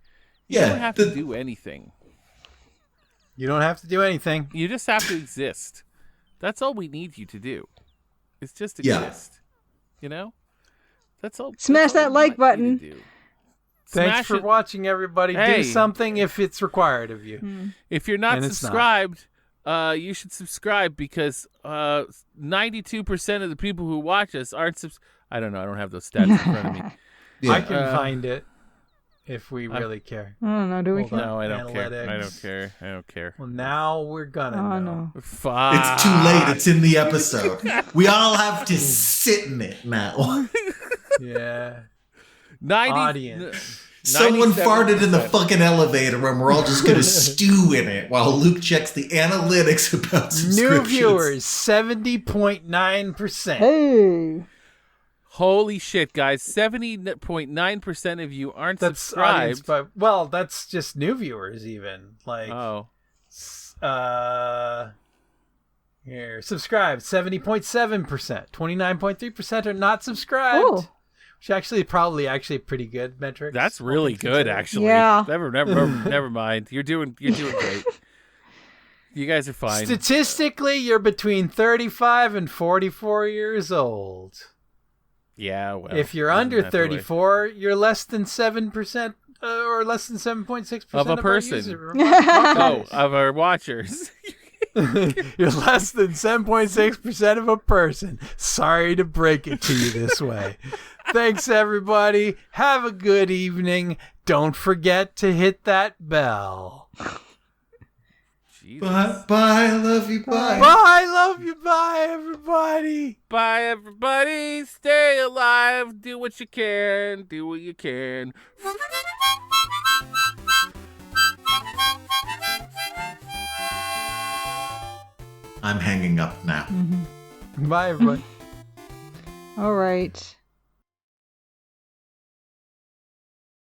Yeah, You don't have to do anything. You don't have to do anything. You just have to exist. That's all we need you to do. It's just Yeah. exist. You know? That's all. Smash that's all that we like want you to button. do. Thanks Smash for it. watching, everybody. Hey. Do something if it's required of you. If you're not And it's not. subscribed, you should subscribe because 92% of the people who watch us aren't I don't know. I don't have those stats in front of me. Yeah. I can find it if we really care. I don't know. Do we? Hold on. No, I don't care. I Analytics. don't care. I don't care. Well, now we're gonna Oh know. no. Fuck. It's too late. It's in the episode. We all have to sit in it now. Yeah. 90, Audience. Someone 97%. farted in the fucking elevator and we're all just going to stew in it while Luke checks the analytics about subscriptions. New viewers, 70.9%. Hey. Holy shit, guys. 70.9% of you aren't That's audience, subscribed. but well, that's just new viewers even. Like here, subscribed 70.7%. 29.3% are not subscribed. Oh. Which actually probably pretty good metrics. That's really good, actually. Yeah. Never mind. You're doing great. You guys are fine. Statistically, you're between 35 and 44 years old. Yeah, well. If you're under 34, you're less than 7% or less than 7.6% of a person. Of our watchers. You're less than 7.6% of a person. Sorry to break it to you this way. Thanks, everybody. Have a good evening. Don't forget to hit that bell. Jesus. Bye, love you, bye. Bye, love you, bye, everybody. Bye, everybody. Stay alive. Do what you can. Do what you can. I'm hanging up now. Bye, everybody. All right.